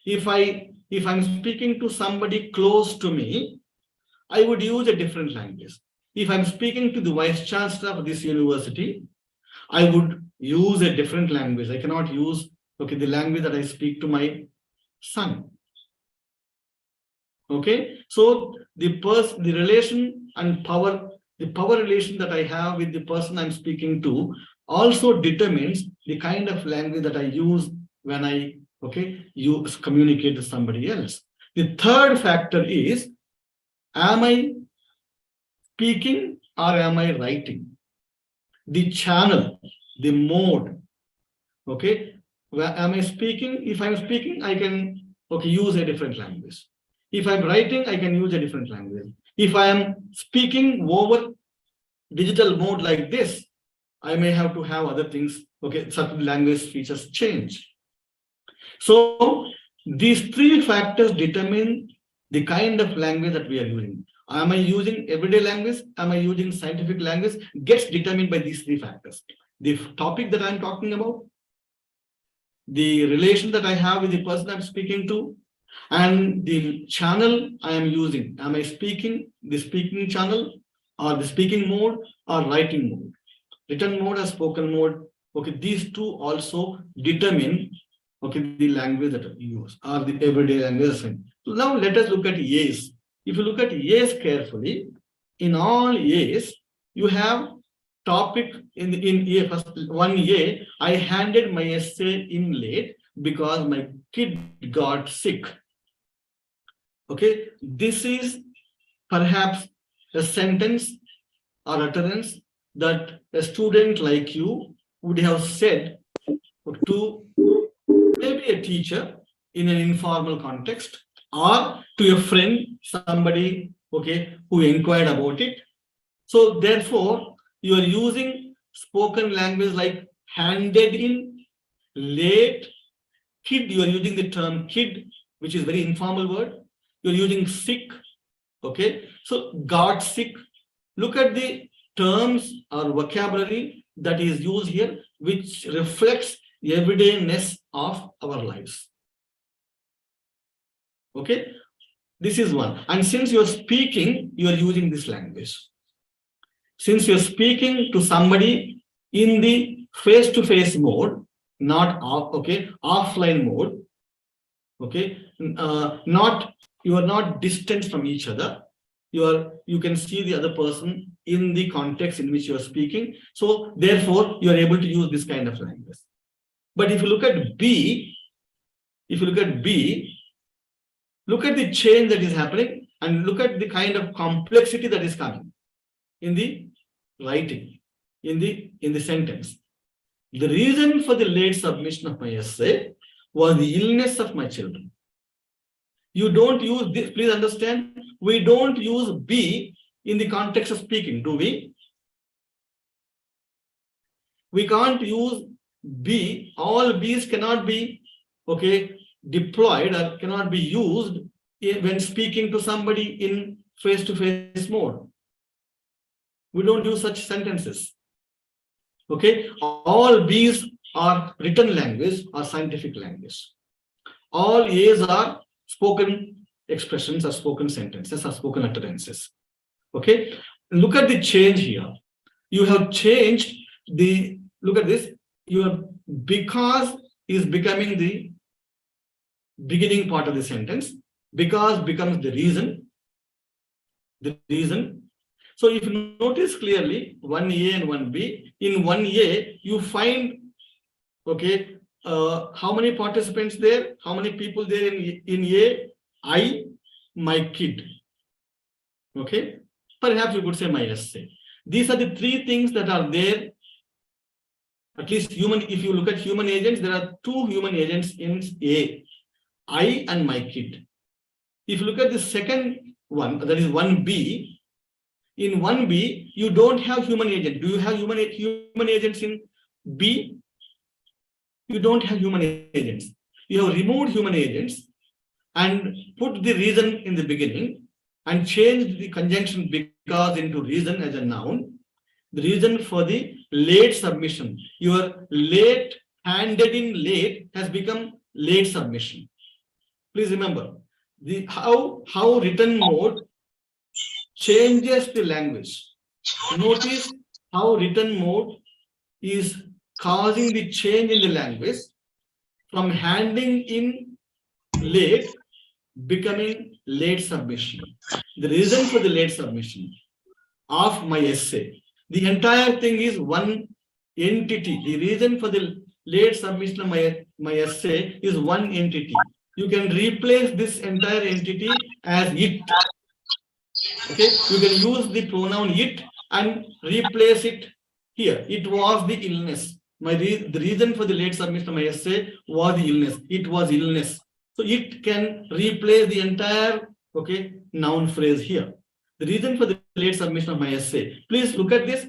If I'm speaking to somebody close to me, I would use a different language. If I'm speaking to the vice chancellor of this university, I would use a different language. I cannot use the language that I speak to my son. Okay, so the relation and power, the power relation that I have with the person I'm speaking to also determines the kind of language that I use when I communicate to somebody else. The third factor is, am I speaking or am I writing? The channel, the mode. Okay, am I speaking? If I'm speaking, I can use a different language. If I'm writing, I can use a different language. If I am speaking over digital mode like this, I may have to have other things. Okay, certain language features change. So these three factors determine the kind of language that we are using. Am I using everyday language? Am I using scientific language? Gets determined by these three factors. The topic that I'm talking about, the relation that I have with the person I'm speaking to, and the channel I am using. Am I speaking the speaking channel or the speaking mode or writing mode? Written mode or spoken mode. Okay, these two also determine the language that you use or the everyday language. So now let us look at A's. If you look at A's carefully, in all A's, you have topic in A, first 1A, I handed my essay in late because my kid got sick. Okay, this is perhaps a sentence or utterance that a student like you would have said to maybe a teacher in an informal context, or to a friend, somebody who inquired about it. So therefore, you are using spoken language like handed in, late, kid. You are using the term kid, which is very informal word. You're using sick. Okay, so got sick. Look at the terms or vocabulary that is used here, which reflects the everydayness of our lives. Okay, this is one. And since you're speaking, you are using this language. Since you're speaking to somebody in the face-to-face mode, not offline mode. Okay, you are not distant from each other. You can see the other person in the context in which you are speaking. So therefore, you are able to use this kind of language. But if you look at B, look at the change that is happening and look at the kind of complexity that is coming in the writing, in the sentence. The reason for the late submission of my essay was the illness of my children. You don't use this, please understand, we don't use be in the context of speaking, do we? We can't use be. All be's cannot be deployed or cannot be used when speaking to somebody in face-to-face mode. We don't use such sentences. Okay, all B's are written language or scientific language. All A's are spoken expressions or spoken sentences or spoken utterances. Okay, look at the change here. You have changed the, look at this, your because is becoming the beginning part of the sentence. Because becomes the reason. The reason. So if you notice clearly 1A and 1B, in 1A you find, okay, how many participants there? How many people there in A? I, my kid. Okay, perhaps you could say my essay. These are the three things that are there. At least human, if you look at human agents, there are two human agents in A, I and my kid. If you look at the second one, that is 1B, in 1B, you don't have human agent. Do you have human agents in B? You don't have human agents. You have removed human agents and put the reason in the beginning and changed the conjunction because into reason as a noun. The reason for the late submission. Your late, handed in late has become late submission. Please remember the how written mode changes the language. Notice how written mode is causing the change in the language from handing in late becoming late submission. The reason for the late submission of my essay, the entire thing is one entity. The reason for the late submission of my essay is one entity. You can replace this entire entity as it. Okay, you can use the pronoun it and replace it here. It was the illness. The reason for the late submission of my essay was the illness. It was illness. So it can replace the entire, okay, noun phrase here. The reason for the late submission of my essay. Please look at this.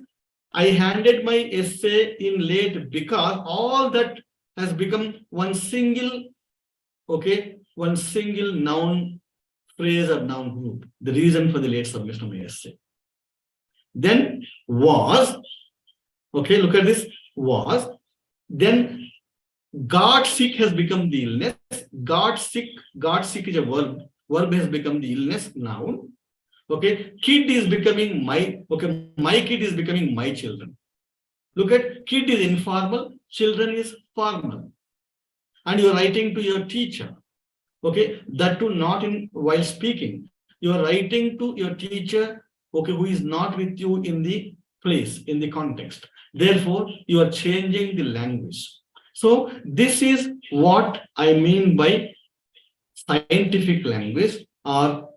I handed my essay in late because all that has become one single, okay, one single noun phrase or noun group. The reason for the late submission of my essay. Then was, okay, look at this, was, then got sick has become the illness. Got sick is a verb. Verb has become the illness, noun. Okay, kid is becoming my, okay, my kid is becoming my children. Look at kid is informal, children is formal. And you're writing to your teacher. Okay, that too not in while speaking. You are writing to your teacher, okay, who is not with you in the place, in the context. Therefore, you are changing the language. So this is what I mean by scientific language, or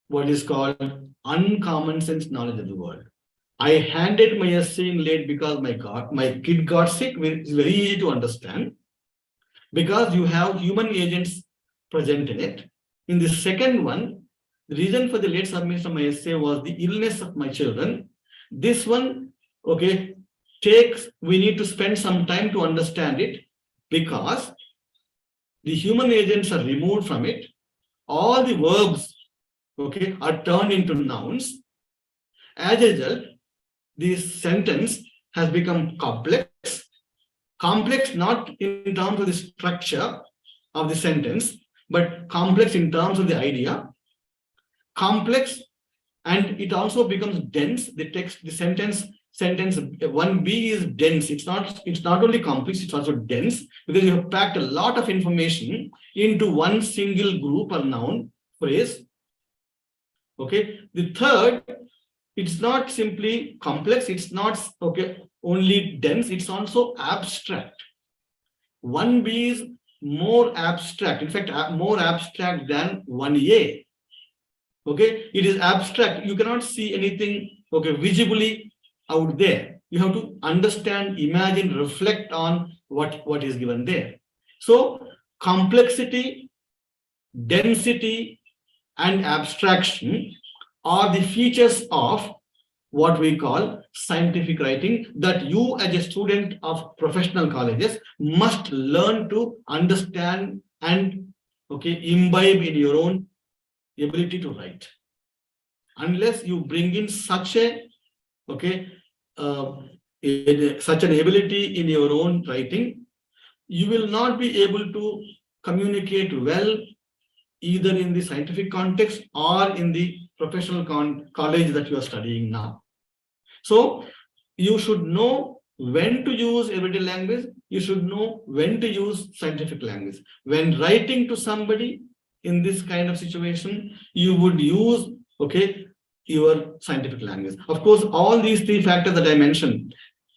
what is called uncommon sense knowledge of the world. I handed my essay in late because my kid got sick. It's very easy to understand because you have human agents present in it. In the second one, the reason for the late submission of my essay was the illness of my children. This one, okay, we need to spend some time to understand it because the human agents are removed from it. All the verbs, okay, are turned into nouns. As a result, this sentence has become complex. Complex not in terms of the structure of the sentence, but complex in terms of the idea. Complex, and it also becomes dense. The text, the sentence 1B is dense. It's not only complex, it's also dense because you have packed a lot of information into one single group or noun phrase. Okay. The third, it's not simply complex, it's not, okay, only dense, it's also abstract. 1B is more abstract, in fact, more abstract than 1A. Okay, it is abstract. You cannot see anything, okay, visibly out there. You have to understand, imagine, reflect on what is given there. So complexity, density, and abstraction are the features of what we call scientific writing that you as a student of professional colleges must learn to understand and, okay, imbibe in your own ability to write. Unless you bring in such a, okay, such an ability in your own writing, you will not be able to communicate well either in the scientific context or in the professional college that you are studying now. So you should know when to use everyday language. You should know when to use scientific language. When writing to somebody in this kind of situation, you would use, okay, your scientific language. Of course, all these three factors that I mentioned,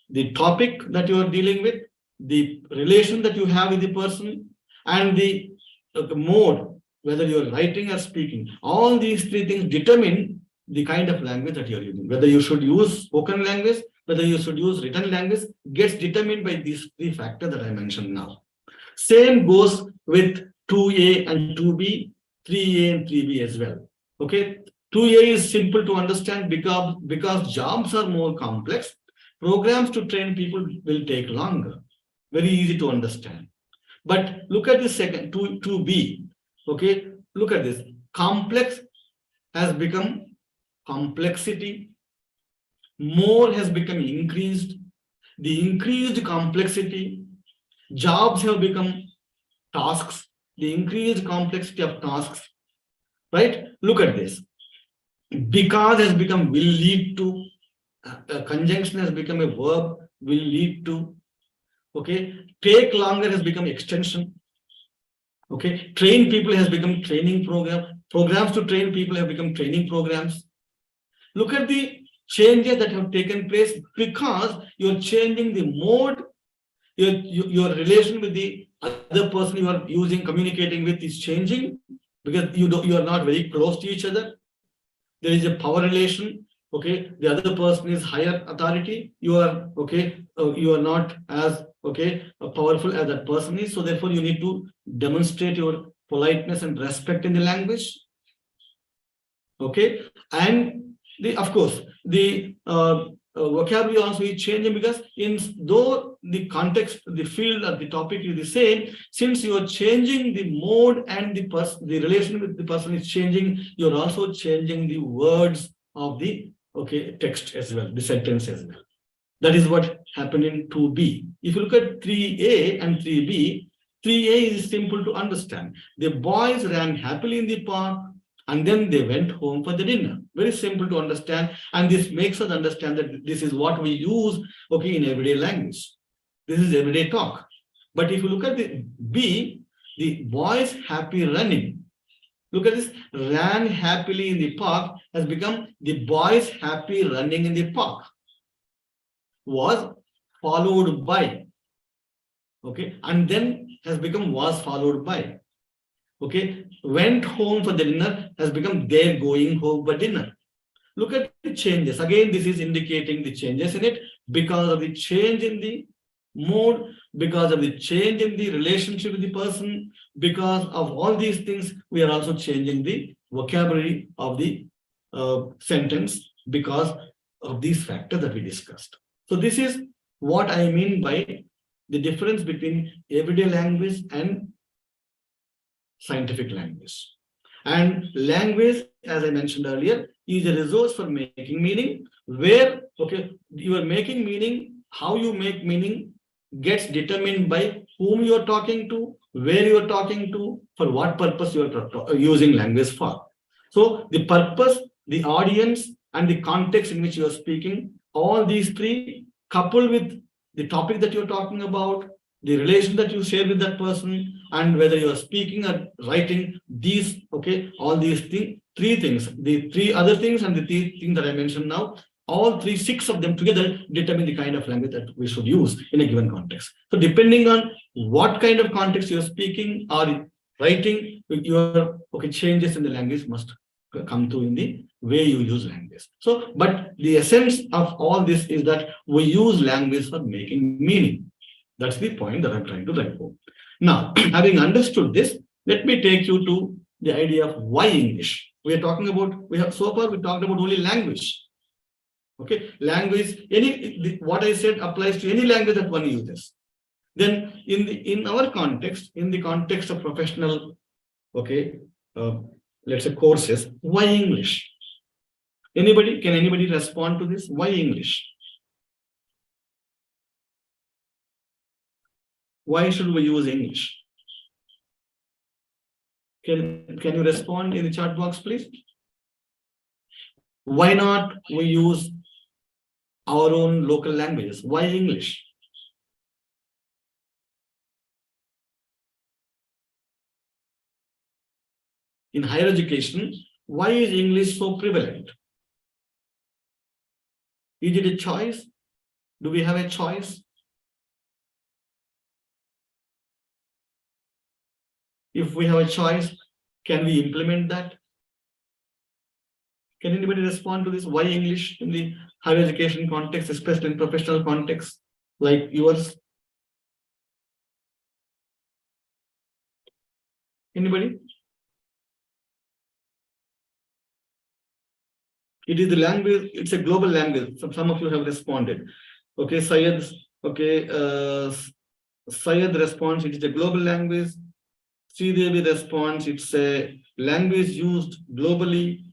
the topic that you are dealing with, the relation that you have with the person, and the mode, whether you are writing or speaking, all these three things determine the kind of language that you are using. Whether you should use spoken language, whether you should use written language, gets determined by these three factors that I mentioned now. Same goes with 2A and 2B, 3A and 3B as well. Okay, 2A is simple to understand because jobs are more complex. Programs to train people will take longer. Very easy to understand. But look at the second, 2B. Okay, look at this. Complex has become complexity. More has become increased. The increased complexity, jobs have become tasks. The increased complexity of tasks, right? Look at this. Because has become will lead to, a conjunction has become a verb, will lead to, okay? Take longer has become extension. Okay, train people has become training program. Programs to train people have become training programs. Look at the changes that have taken place because you're changing the mode, your relation with the other person you are using, communicating with is changing because you are not very close to each other. There is a power relation. Okay, the other person is higher authority. You are okay. You are not as powerful as that person is. So therefore, you need to demonstrate your politeness and respect in the language. Okay, and of course the vocabulary also is changing because though the context, the field or the topic is the same, since you are changing the mode and the relation with the person is changing, you are also changing the words of the text as well, the sentence as well. That is what happened in 2B. If you look at 3A and 3B, 3A is simple to understand. The boys ran happily in the park and then they went home for the dinner. Very simple to understand. And this makes us understand that this is what we use in everyday language. This is everyday talk. But if you look at the B, the boys happy running. Look at this, ran happily in the park has become the boys happy running in the park. Was followed by, and then has become was followed by. Went home for the dinner has become they're going home for dinner. Look at the changes. Again, this is indicating the changes in it because of the change in the mode, because of the change in the relationship with the person, because of all these things, we are also changing the vocabulary of the sentence because of these factors that we discussed. So this is what I mean by the difference between everyday language and scientific language. And language, as I mentioned earlier, is a resource for making meaning, where you are making meaning, how you make meaning gets determined by whom you are talking to, where you are talking to, for what purpose you are using language for. So the purpose, the audience, and the context in which you are speaking, all these three, coupled with the topic that you're talking about, the relation that you share with that person, and whether you are speaking or writing, these, all these three things, the three other things and the three things that I mentioned now, all six of them together determine the kind of language that we should use in a given context. So depending on what kind of context you're speaking or writing, your changes in the language must come through in the way you use language. So, but the essence of all this is that we use language for making meaning. That's the point that I'm trying to drive home. Now, having understood this, let me take you to the idea of why English. We are talking about, so far we talked about only language. Language, what I said applies to any language that one uses. Then in our context, in the context of professional, let's say courses, why English? Can anybody respond to this? Why English? Why should we use English? Can you respond in the chat box, please? Why not we use our own local languages? Why English? In higher education, why is English so prevalent? Is it a choice? Do we have a choice? If we have a choice, can we implement that? Can anybody respond to this? Why English in the higher education context, especially in professional context like yours? Anybody? It is the language, it's a global language. Some of you have responded. Okay, Syed, okay, Syed responds, it is a global language. Sridevi responds, it's a language used globally.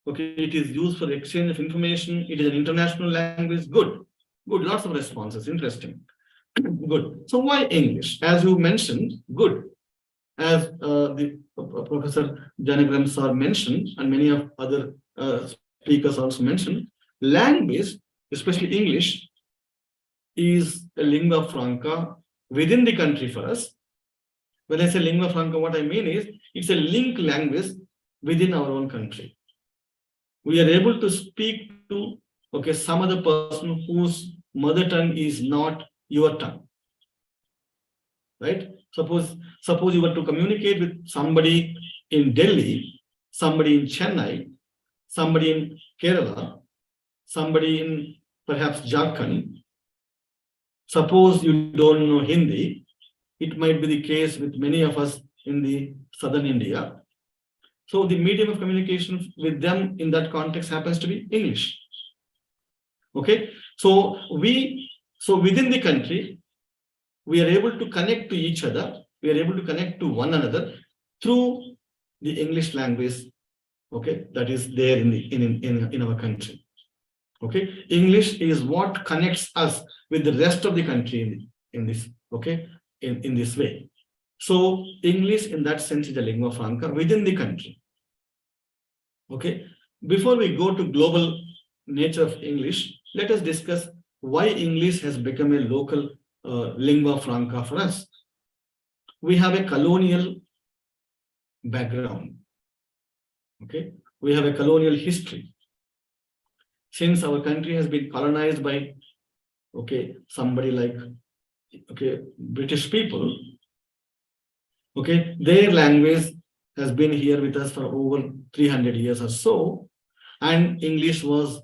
Okay, it is used for exchange of information. It is an international language. Good, good, lots of responses, interesting. Good. So why English? As you mentioned, good. As the Professor Janagram sir mentioned, and many of other speakers also mentioned, language, especially English, is a lingua franca within the country for us. When I say lingua franca, what I mean is it's a link language within our own country. We are able to speak to some other person whose mother tongue is not your tongue. Right? Suppose you were to communicate with somebody in Delhi, somebody in Chennai, somebody in Kerala, somebody in perhaps Jharkhand. Suppose you don't know Hindi, it might be the case with many of us in the southern India. So the medium of communication with them in that context happens to be English. Okay, so within the country, we are able to connect to each other. We are able to connect to one another through the English language. Okay, that is there in our country. Okay, English is what connects us with the rest of the country in this. Okay, in this way. So English, in that sense, is a lingua franca within the country. Okay, before we go to global nature of English, let us discuss why English has become a local lingua franca for us. We have a colonial background. Okay, we have a colonial history. Since our country has been colonized by somebody like British people, their language has been here with us for over 300 years or so, and English was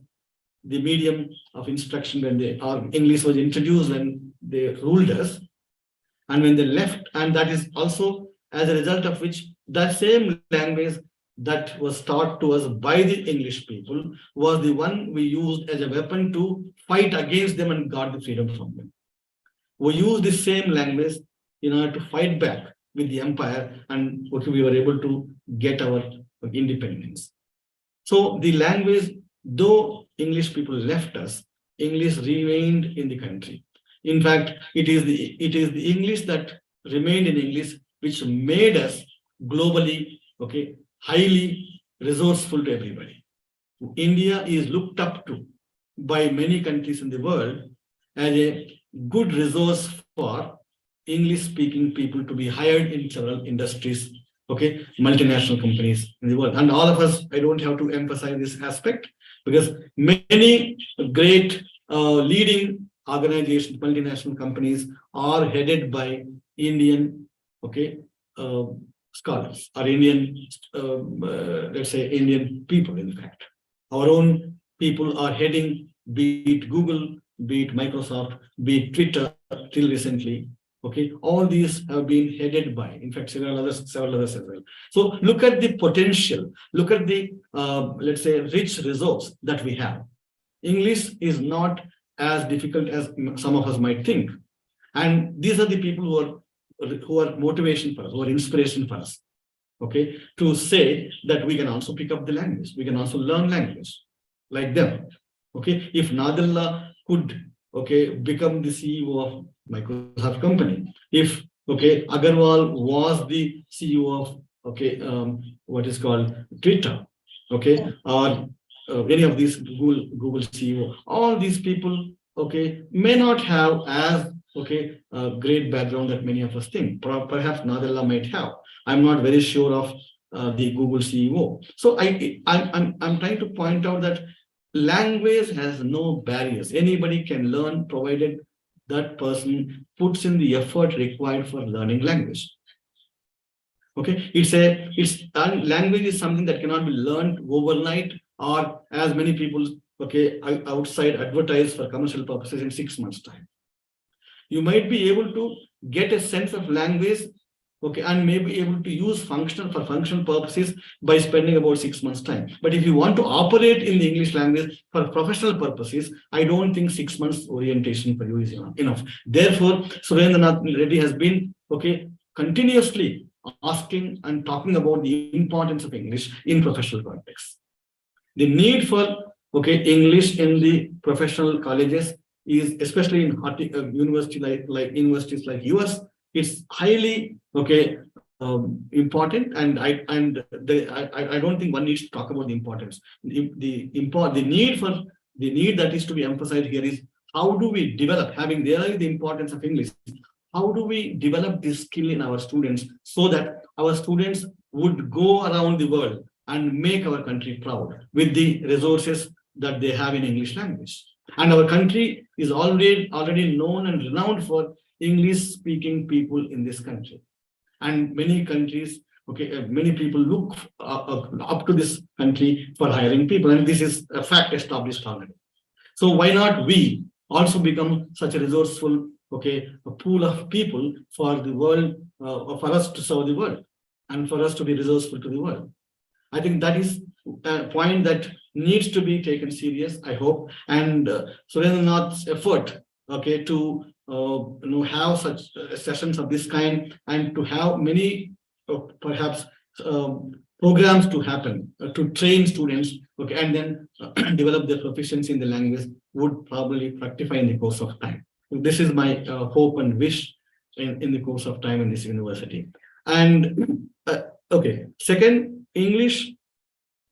the medium of instruction when English was introduced when they ruled us, and when they left, and that is also as a result of which that same language that was taught to us by the English people was the one we used as a weapon to fight against them and guard the freedom from them. We used the same language in order to fight back with the empire, and we were able to get our independence. So the language, though English people left us, English remained in the country. In fact, it is the English that remained in English which made us globally highly resourceful to everybody. India is looked up to by many countries in the world as a good resource for English-speaking people to be hired in several industries, multinational companies in the world. And all of us, I don't have to emphasize this aspect, because many great leading organizations, multinational companies are headed by Indian, scholars or Indian, let's say Indian people. In fact, our own people are heading, be it Google, be it Microsoft, be it Twitter till recently. All these have been headed by, in fact, several others as well. So look at the potential, look at the, let's say, rich resource that we have. English is not as difficult as some of us might think. And these are the people who are motivation for us, who are inspiration for us, to say that we can also pick up the language, we can also learn language like them. If Nadirullah could, become the CEO of Microsoft company, if, Agarwal was the CEO of, what is called Twitter, or any of these Google CEO, all these people, okay, may not have as okay great background that many of us think. Perhaps Nadella might have. I'm not very sure of the Google CEO. So I'm trying to point out that language has no barriers. Anybody can learn, provided that person puts in the effort required for learning language. Okay, language is something that cannot be learned overnight, or as many people okay outside advertise for commercial purposes in 6 months' time. You might be able to get a sense of language, okay, and may be able to use functional purposes by spending about 6 months' time. But if you want to operate in the English language for professional purposes, I don't think 6 months orientation for you is enough. Therefore, Surendranath Reddy has been okay continuously asking and talking about the importance of English in professional context. The need for okay English in the professional colleges is, especially in universities like US, it's highly okay important, and I don't think one needs to talk about the importance. The need that is to be emphasized here is how do we develop, having realized the importance of English, how do we develop this skill in our students so that our students would go around the world and make our country proud with the resources that they have in English language. And our country is already known and renowned for English-speaking people in this country. And many countries, okay, many people look up to this country for hiring people, and this is a fact established already. So why not we also become such a resourceful, okay, a pool of people for the world, for us to serve the world, and for us to be resourceful to the world? I think that is a point that needs to be taken serious, I hope. And Surendranath's effort, okay, to have such sessions of this kind, and to have many perhaps programs to happen to train students, okay, and then develop their proficiency in the language would probably fructify in the course of time. This is my hope and wish in the course of time in this university. And okay, second, English,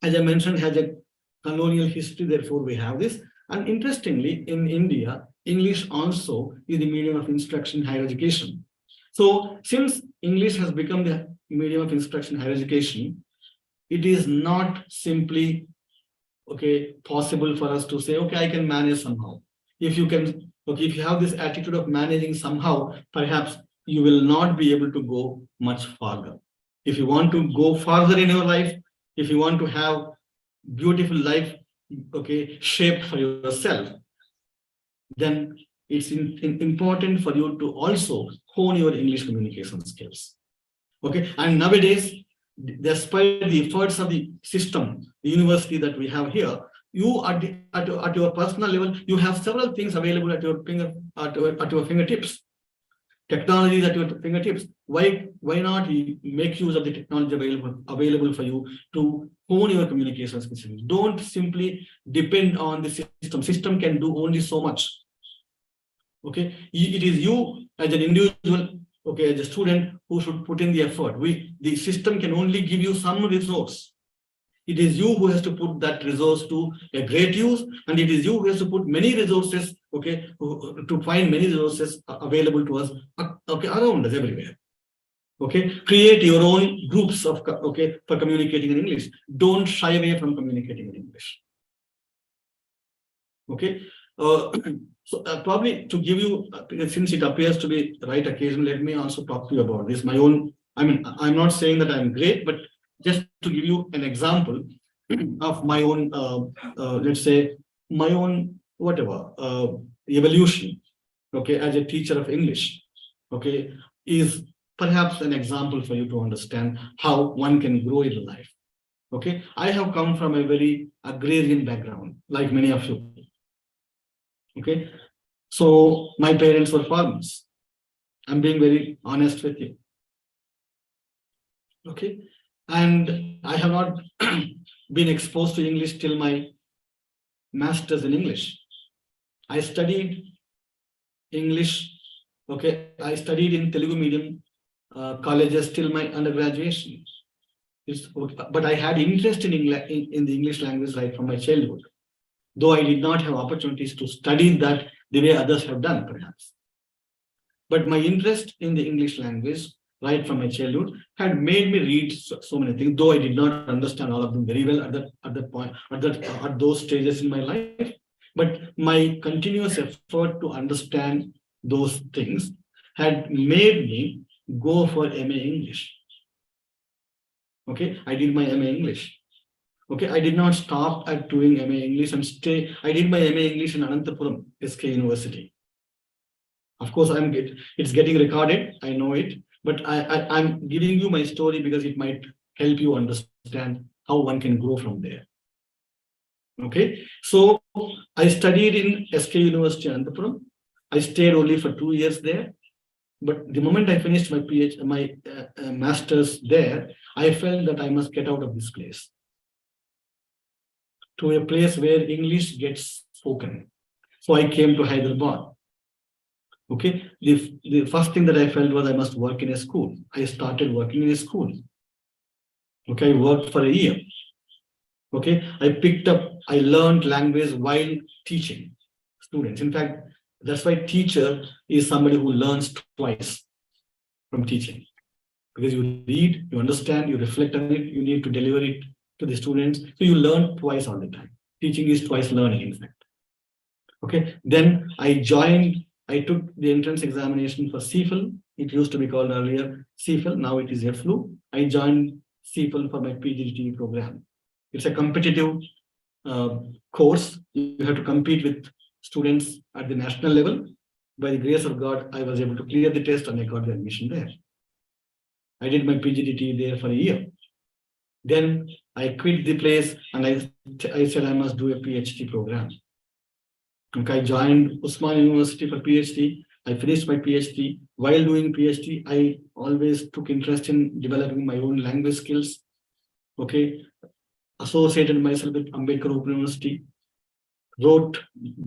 as I mentioned, has a colonial history, therefore we have this. And interestingly, in India, English also is the medium of instruction in higher education. So since English has become the medium of instruction in higher education, it is not simply okay possible for us to say, okay, I can manage somehow. If you can, okay, if you have this attitude of managing somehow, perhaps you will not be able to go much farther. If you want to go farther in your life, if you want to have beautiful life, okay, shaped for yourself, then it's important for you to also hone your English communication skills. Okay, and nowadays, despite the efforts of the system, the university that we have here, you at your personal level, you have several things available at your fingertips. Technology at your fingertips. Why not make use of the technology available for you to hone your communication skills? Don't simply depend on the system. System can do only so much. Okay, it is you as an individual, okay, as a student, who should put in the effort. The system can only give you some resource. It is you who has to put that resource to a great use, and it is you who has to put many resources, okay, to find many resources available to us, okay, around us everywhere. Okay, create your own groups of, okay, for communicating in English. Don't shy away from communicating in English. Okay, so probably to give you, since it appears to be the right occasion, let me also talk to you about this. My own, I mean, I'm not saying that I'm great, but just to give you an example of my own, let's say, my own whatever evolution, okay, as a teacher of English, okay, is perhaps an example for you to understand how one can grow in life. Okay, I have come from a very agrarian background, like many of you. Okay, so my parents were farmers. I'm being very honest with you. Okay, and I have not been exposed to English till my master's in English. I studied English, okay, I studied in Telugu medium colleges till my undergraduation. But I had interest in the English language right from my childhood, though I did not have opportunities to study that the way others have done, perhaps. But my interest in the English language right from my childhood had made me read so many things, though I did not understand all of them very well at that point, at those stages in my life. But my continuous effort to understand those things had made me go for MA English. Okay, I did my MA English. Okay, I did not stop at doing MA English and stay. I did my MA English in Anantharajupeta SK University. Of course, it's getting recorded. I know it, but I'm giving you my story because it might help you understand how one can grow from there. Okay, so I studied in SK University Anantharajupeta. I stayed only for 2 years there. But the moment I finished my master's there, I felt that I must get out of this place to a place where English gets spoken. So I came to Hyderabad. Okay, the first thing that I felt was I must work in a school. I started working in a school. Okay, I worked for a year. Okay, I learned language while teaching students. In fact, that's why teacher is somebody who learns twice from teaching. Because you read, you understand, you reflect on it, you need to deliver it to the students. So you learn twice all the time. Teaching is twice learning, in fact. Okay, then I took the entrance examination for CFL. It used to be called earlier CFL, now it is FLU. I joined CFL for my PGDT program. It's a competitive course. You have to compete with students at the national level. By the grace of God, I was able to clear the test and I got the admission there. I did my PGDT there for a year. Then I quit the place and I said I must do a PhD program. Okay, I joined Usman University for PhD. I finished my PhD. While doing PhD, I always took interest in developing my own language skills. Okay, associated myself with Ambedkar Open University.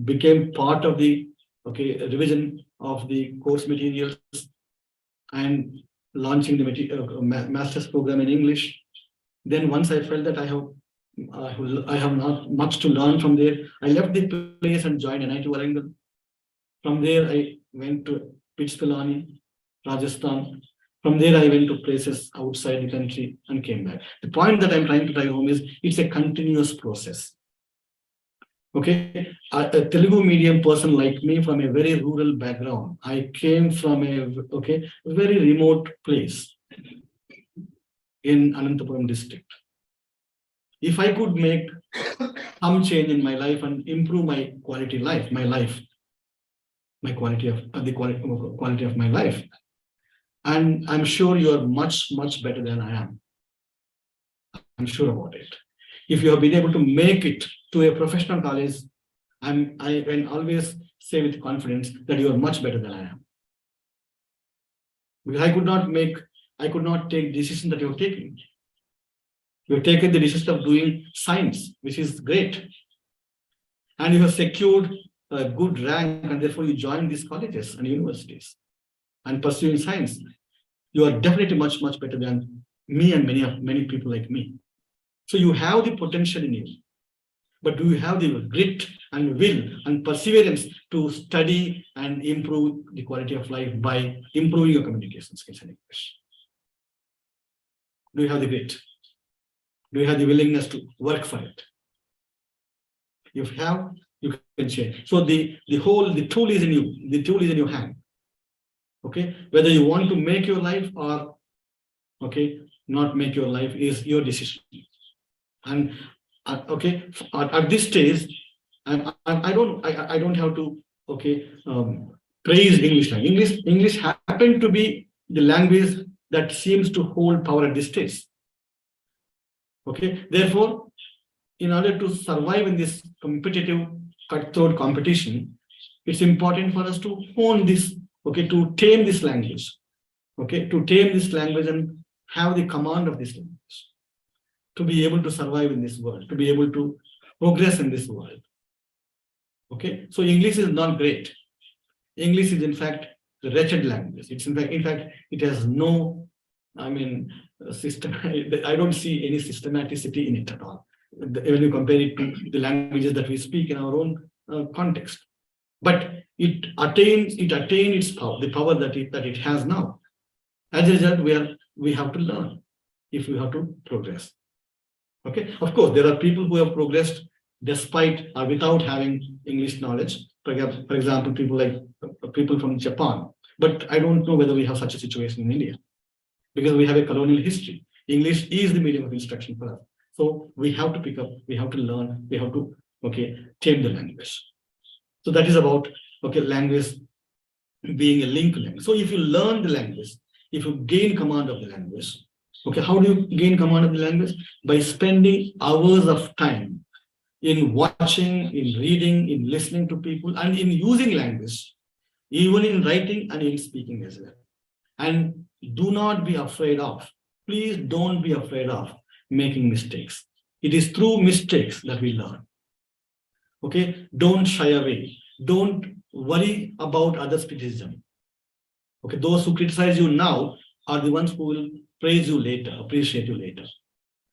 Became part of the revision of the course materials and launching the master's program in English. Then once I felt that I have not much to learn from there, I left the place and joined NIT Warangal. From there, I went to Pitspilani, Rajasthan. From there, I went to places outside the country and came back. The point that I'm trying to drive home is it's a continuous process. Okay, a Telugu medium person like me from a very rural background. I came from a very remote place in Ananthapuram district. If I could make some change in my life and improve my quality of life, the quality of my life, and I'm sure you are much better than I am. I'm sure about it. If you have been able to make it to a professional college, I can always say with confidence that you are much better than I am. Because I could not take the decision that you're taking. You've taken the decision of doing science, which is great. And you have secured a good rank, and therefore you join these colleges and universities and pursuing science. You are definitely much better than me and many people like me. So you have the potential in you, but do you have the grit and will and perseverance to study and improve the quality of life by improving your communication skills in English? Do you have the grit? Do you have the willingness to work for it? If you have, you can change. So the tool is in you. The tool is in your hand. Okay, whether you want to make your life or not make your life is your decision. And at this stage, I don't have to praise English language. English happened to be the language that seems to hold power at this stage. Okay, therefore, in order to survive in this competitive cutthroat competition, it's important for us to hone this, to tame this language, to tame this language and have the command of this language, to be able to survive in this world, to be able to progress in this world. Okay, so English is not great. English is in fact the wretched language. It's in fact it has no, system. I don't see any systematicity in it at all. When you compare it to the languages that we speak in our own context, but it attained its power, the power that it has now. As a result, we have to learn if we have to progress. Okay, of course, there are people who have progressed despite or without having English knowledge. For example, people from Japan. But I don't know whether we have such a situation in India, because we have a colonial history. English is the medium of instruction for us. So we have to pick up, we have to learn, we have to, tame the language. So that is about, language being a link language. So if you learn the language, if you gain command of the language, how do you gain command of the language? By spending hours of time in watching, in reading, in listening to people, and in using language, even in writing and in speaking as well. And do not be afraid of, please don't be afraid of making mistakes. It is through mistakes that we learn. Don't shy away. Don't worry about others' criticism. Those who criticize you now are the ones who will praise you later, appreciate you later.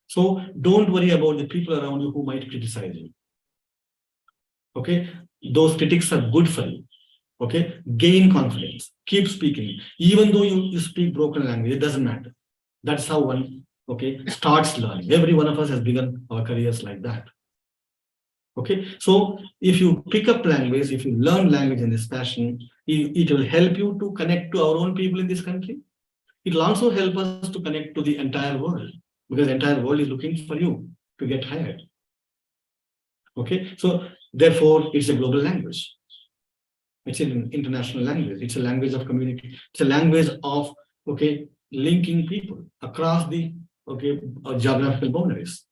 So don't worry about the people around you who might criticize you. Those critics are good for you. Gain confidence, keep speaking. Even though you speak broken language, it doesn't matter. That's how one, starts learning. Every one of us has begun our careers like that. So if you pick up language, if you learn language in this fashion, it will help you to connect to our own people in this country. It will also help us to connect to the entire world, because the entire world is looking for you to get hired. So therefore, it's a global language. It's an international language. It's a language of community. It's a language of, linking people across the, geographical boundaries.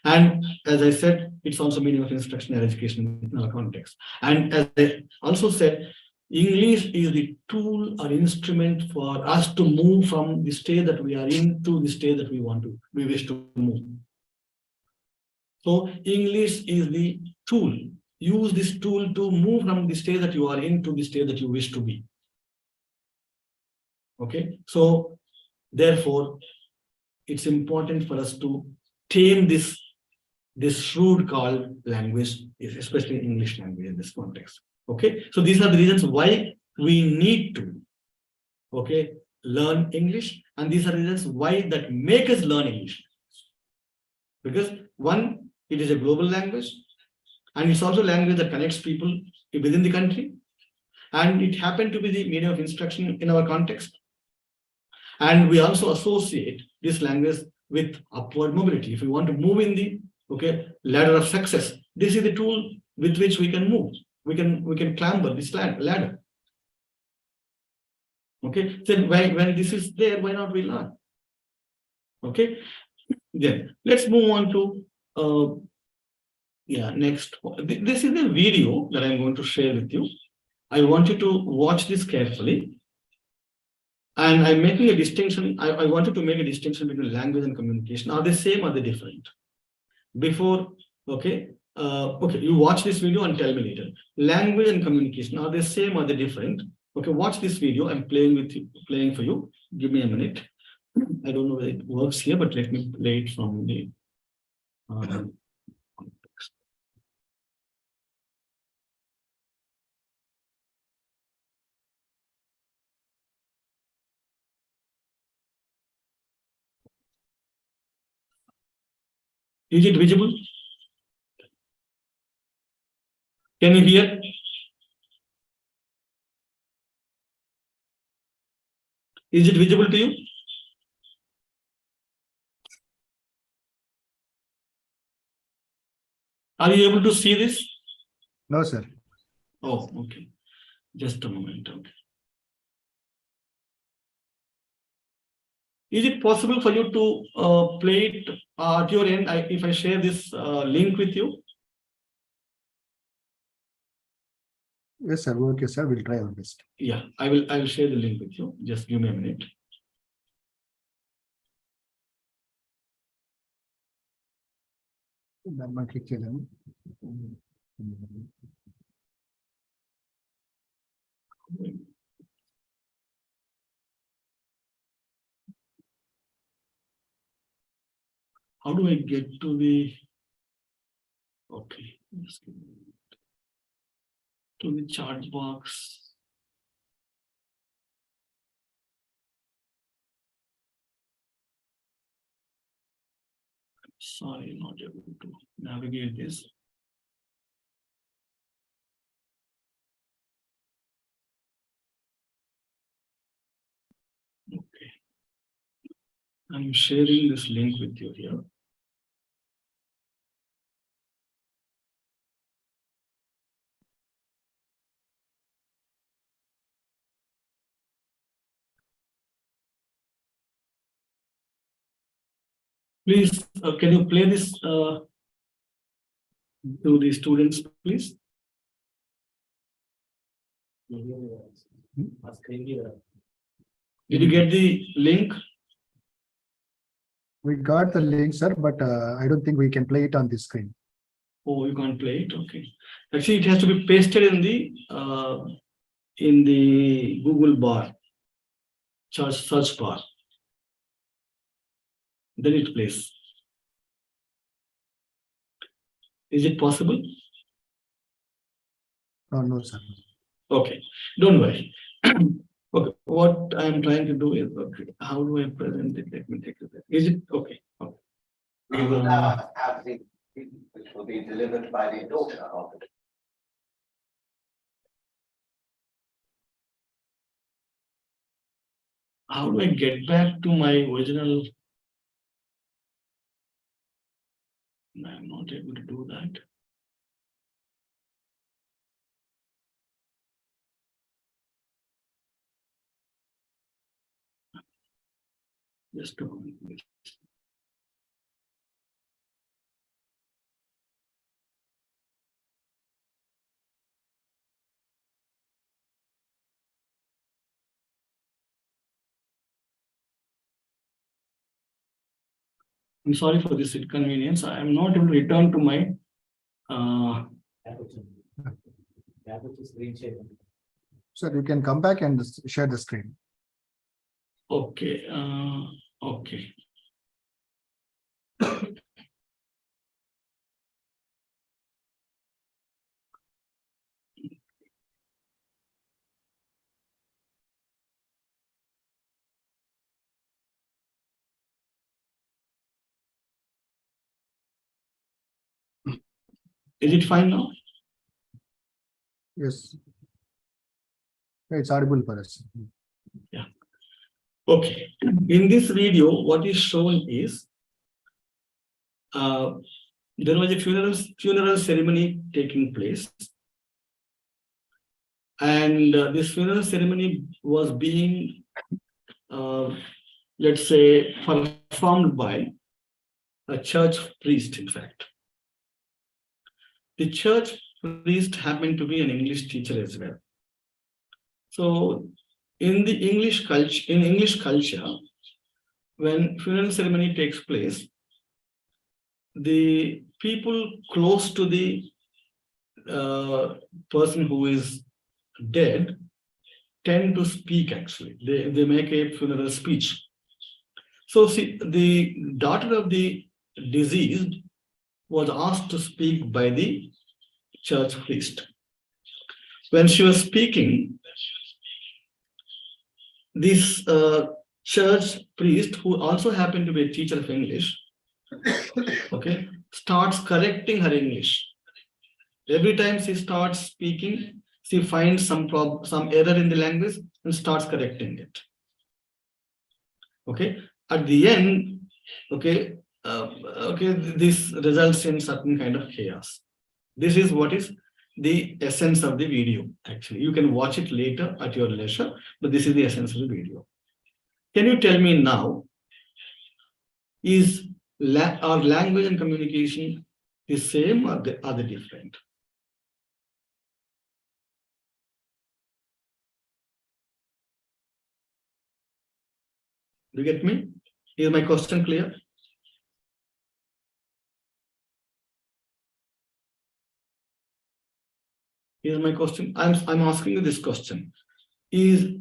And as I said, it's also meaning of instruction and education in our context. And as I also said, English is the tool or instrument for us to move from the state that we are in to the state that we wish to move. So English is the tool. Use this tool to move from the state that you are in to the state that you wish to be. So therefore, it's important for us to tame this shrewd called language, especially English language in this context. So these are the reasons why we need to learn English, and these are the reasons why that make us learn English. Because one, it is a global language, and it's also a language that connects people within the country, and it happened to be the medium of instruction in our context. And we also associate this language with upward mobility. If we want to move in the ladder of success, this is the tool with which we can move. We can clamber this ladder. Then when this is there, why not we learn? Then let's move on to next. This is a video that I'm going to share with you. I want you to watch this carefully. And I'm making a distinction. I wanted to make a distinction between language and communication. Are they same or are they different? Before, you watch this video and tell me later. Language and communication, are they same or are they different? Watch this video. I'm playing for you. Give me a minute. I don't know whether it works here, but let me play it from the context. Is it visible? Can you hear? Is it visible to you? Are you able to see this? No, sir. Oh, okay. Just a moment. Is it possible for you to play it at your end if I share this link with you? Yes, sir. Okay, sir. We'll try our best. Yeah, I will share the link with you. Just give me a minute. How do I get to the, okay, just give me a minute. To the chat box? Sorry, not able to navigate this. Okay. I'm sharing this link with you here. Please, can you play this to the students, please? Did you get the link? We got the link, sir, but I don't think we can play it on the screen. Oh, you can't play it. Okay. Actually, it has to be pasted in the Google bar, search bar. Then it plays. Is it possible? Oh, no, sir. Okay, don't worry. Okay, what I'm trying to do is, okay, how do I present it? Let me take it. Is it okay? Okay. We will now have the, which will be delivered by the daughter of the. How do I get back to my original? I'm not able to do that. Just a moment, please. I'm sorry for this inconvenience. I am not able to return to my Sir, you can come back and share the screen. okay. Okay. Is it fine now? Yes. It's audible for us. Okay. In this video, what is shown is there was a funeral ceremony taking place, and this funeral ceremony was being, let's say, performed by a church priest. In fact, the church priest happened to be an English teacher as well. So, in the English culture, when funeral ceremony takes place, the people close to the person who is dead tend to speak. Actually, they make a funeral speech. So, see, the daughter of the deceased was asked to speak by the church priest. When she was speaking, this church priest, who also happened to be a teacher of English, okay, starts correcting her English. Every time she starts speaking, she finds some error in the language and starts correcting it. Okay, at the end, okay, this results in certain kind of chaos. This is what is the essence of the video. Actually, you can watch it later at your leisure, but this is the essence of the video. Can you tell me now, is our language and communication the same, or are they different? Do you get me? Is my question clear? Here's my question. I'm asking you this question. Is,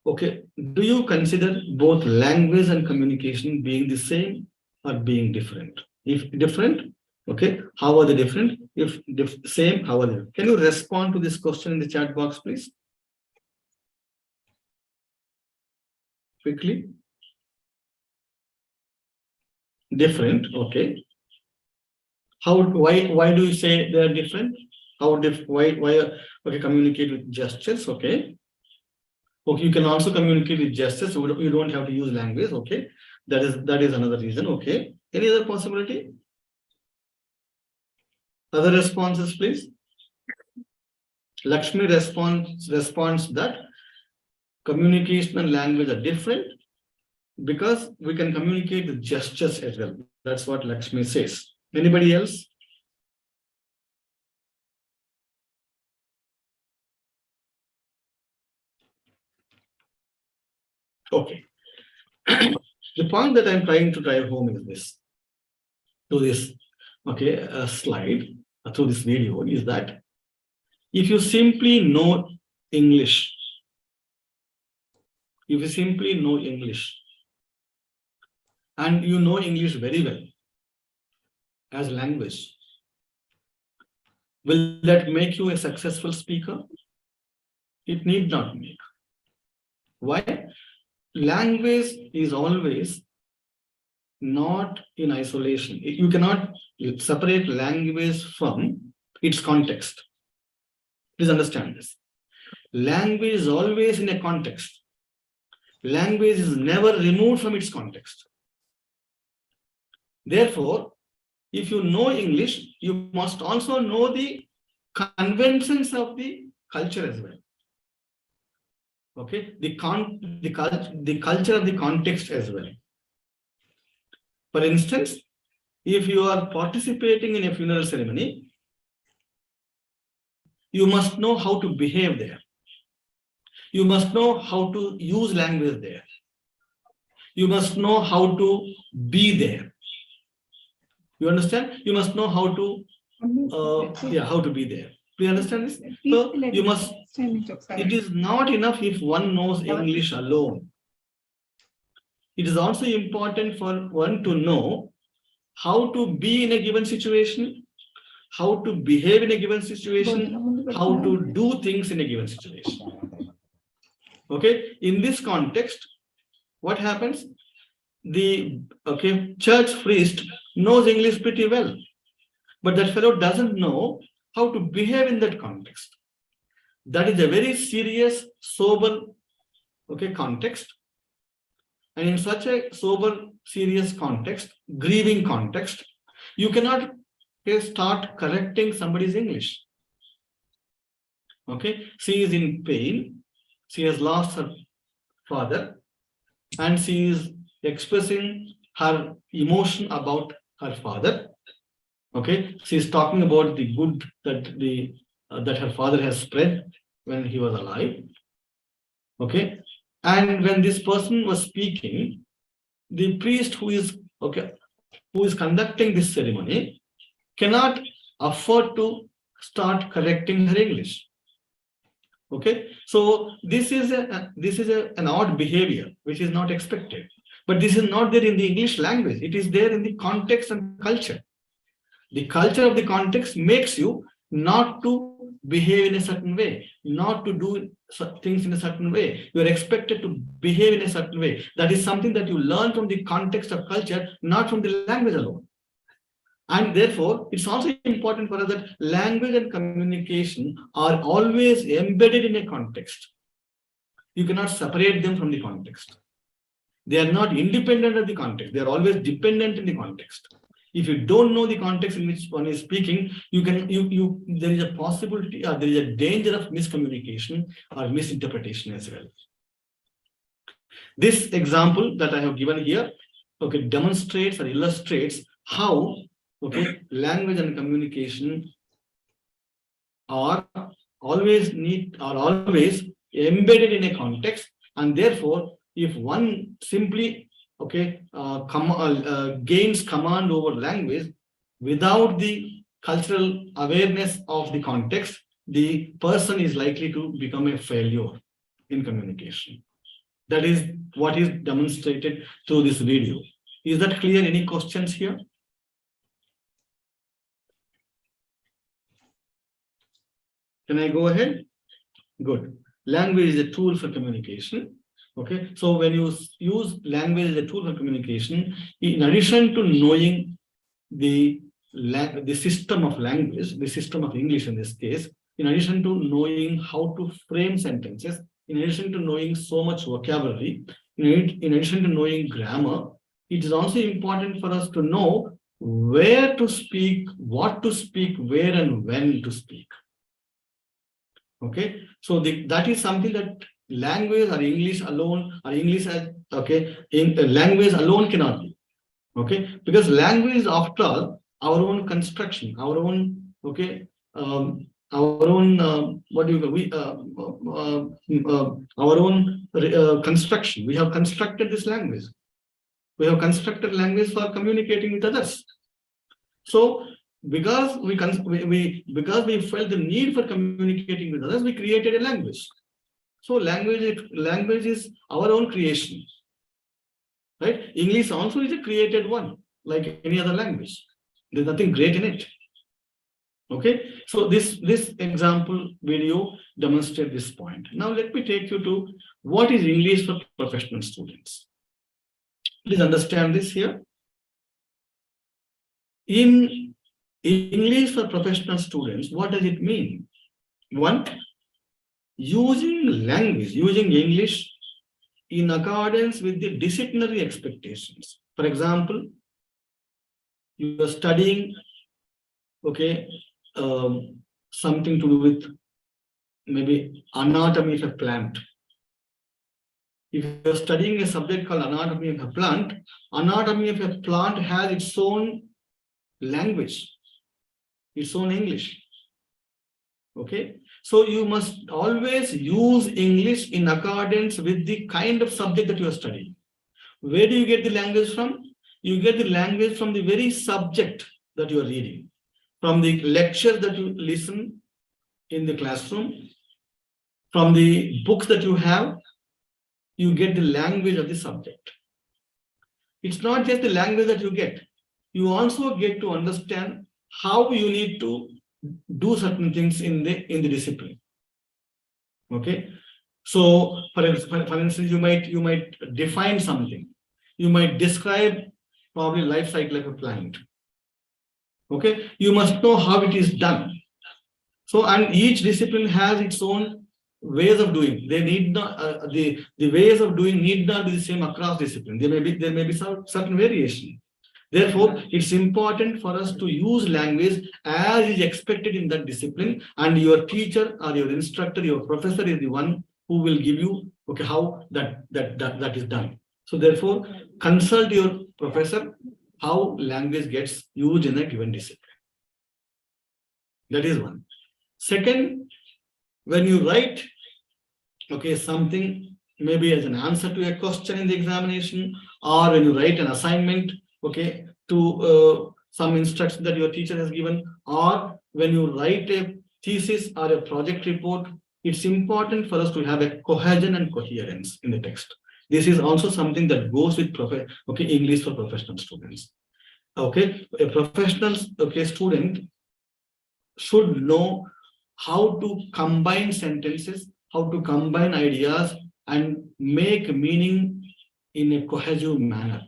okay, do you consider both language and communication being the same, or being different? If different, okay, how are they different? If same, how are they? Can you respond to this question in the chat box, please? Quickly. Different, okay. Why do you say they are different? Why okay, communicate with gestures, okay. Okay, you can also communicate with gestures, so you don't have to use language, okay. That is another reason, okay. Any other possibility? Other responses, please. Lakshmi responds that communication and language are different because we can communicate with gestures as well. That's what Lakshmi says. Anybody else? Okay. The point that I'm trying to drive home is this, to this, okay, slide, through this video, is that if you simply know English, and you know English very well as language, will that make you a successful speaker? It need not make. Why? Language is always not in isolation. You cannot separate language from its context. Please understand this. Language is always in a context. Language is never removed from its context. Therefore, if you know English, you must also know the conventions of the culture as well. Okay, the culture of the context as well. For instance, if you are participating in a funeral ceremony, you must know how to behave there. You must know how to use language there. You must know how to be there. You understand? You must know how to, how to be there. Do you understand this? So you must, it is not enough if one knows English alone. It is also important for one to know how to be in a given situation, how to behave in a given situation, how to do things in a given situation. Okay, in this context, what happens? The church priest knows English pretty well, but that fellow doesn't know how to behave in that context. That is a very serious, sober, context. And in such a sober, serious context, grieving context, you cannot start correcting somebody's English. Okay, she is in pain. She has lost her father, and she is expressing her emotion about her father. Okay, she is talking about the good that her father has spread when he was alive. Okay, and when this person was speaking, the priest who is conducting this ceremony cannot afford to start correcting her English. Okay, so this is an odd behavior which is not expected, but this is not there in the English language. It is there in the context and culture. The culture of the context makes you not to behave in a certain way, not to do things in a certain way. You are expected to behave in a certain way. That is something that you learn from the context of culture, not from the language alone. And therefore, it's also important for us that language and communication are always embedded in a context. You cannot separate them from the context. They are not independent of the context. They are always dependent in the context. If you don't know the context in which one is speaking, there is a possibility, or there is a danger of miscommunication or misinterpretation as well. This example that I have given here, demonstrates or illustrates how language and communication are always embedded in a context, and therefore, if one simply gains command over language without the cultural awareness of the context, the person is likely to become a failure in communication. That is what is demonstrated through this video. Is that clear? Any questions here? Can I go ahead? Good. Language is a tool for communication. Okay, so when you use language as a tool for communication, in addition to knowing the system of language, the system of English in this case, in addition to knowing how to frame sentences, in addition to knowing so much vocabulary, in addition to knowing grammar, it is also important for us to know where to speak, what to speak, where and when to speak. Okay, so that is something that language or English alone or English as language alone cannot be. Okay, because language is after all our own construction, our own our own what do you our own construction. We have constructed this language. We have constructed language for communicating with others. So because we felt the need for communicating with others, we created a language. So language is our own creation, right? English also is a created one, like any other language. There's nothing great in it. Okay, so this example video demonstrates this point. Now let me take you to what is English for professional students. Please understand this here. In English for professional students, what does it mean? One, using language, using English in accordance with the disciplinary expectations. For example, you are studying, something to do with maybe anatomy of a plant. If you're studying a subject called anatomy of a plant has its own language, its own English. Okay, so you must always use English in accordance with the kind of subject that you are studying. Where do you get the language from? You get the language from the very subject that you are reading, from the lecture that you listen in the classroom, from the books that you have. You get the language of the subject. It's not just the language that you get. You also get to understand how you need to do certain things in the discipline. Okay, so for instance, you might define something. You might describe probably life cycle of a plant. Okay, you must know how it is done. So, and each discipline has its own ways of doing. They need not the ways of doing need not be the same across discipline. There may be some certain variation. Therefore, it's important for us to use language as is expected in that discipline, and your teacher or your instructor, your professor is the one who will give you how that is done. So therefore, consult your professor how language gets used in a given discipline. That is one. Second, when you write something maybe as an answer to a question in the examination, or when you write an assignment to some instruction that your teacher has given, or when you write a thesis or a project report, it's important for us to have a cohesion and coherence in the text. This is also something that goes with English for professional students. Okay, a professional student should know how to combine sentences, how to combine ideas and make meaning in a cohesive manner,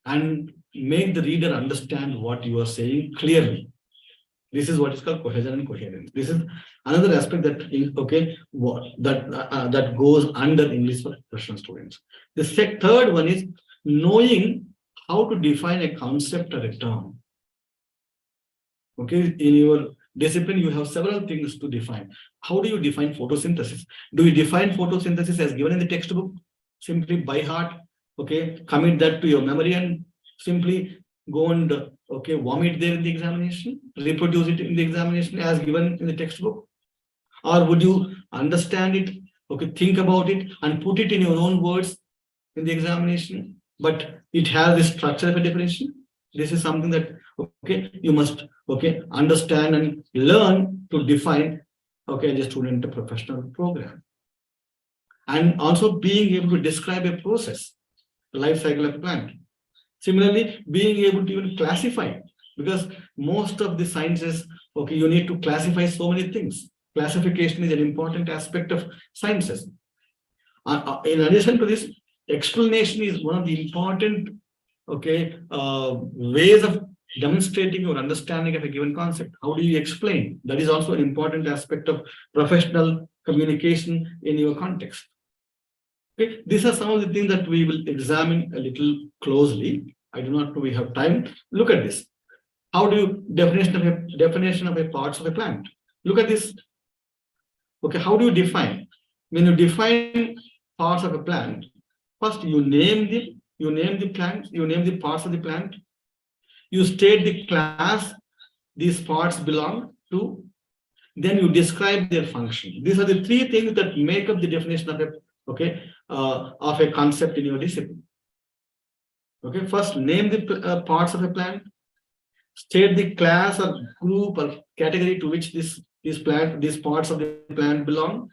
and make the reader understand what you are saying clearly. This is what is called cohesion and coherence. This is another aspect that that goes under English for professional students. The third one is knowing how to define a concept or a term. Okay, in your discipline, you have several things to define. How do you define photosynthesis? Do you define photosynthesis as given in the textbook, simply by heart? Okay, commit that to your memory and simply go and vomit there in the examination, reproduce it in the examination as given in the textbook? Or would you understand it, think about it and put it in your own words in the examination, but it has the structure of a definition? This is something that you must understand and learn to define as a student a professional program. And also being able to describe a process, the life cycle of a plant. Similarly, being able to even classify, because most of the sciences, okay, you need to classify so many things. Classification is an important aspect of sciences. In addition to this, explanation is one of the important, okay, ways of demonstrating your understanding of a given concept. How do you explain? That is also an important aspect of professional communication in your context. Okay, these are some of the things that we will examine a little closely. I do not know we have time. Look at this. How do you definition of a parts of a plant? Look at this. Okay, how do you define? When you define parts of a plant, first you name the plant, you name the parts of the plant, you state the class these parts belong to, then you describe their function. These are the three things that make up the definition of a concept in your discipline. Okay, first name the parts of a plant, state the class or group or category to which these parts of the plant belong.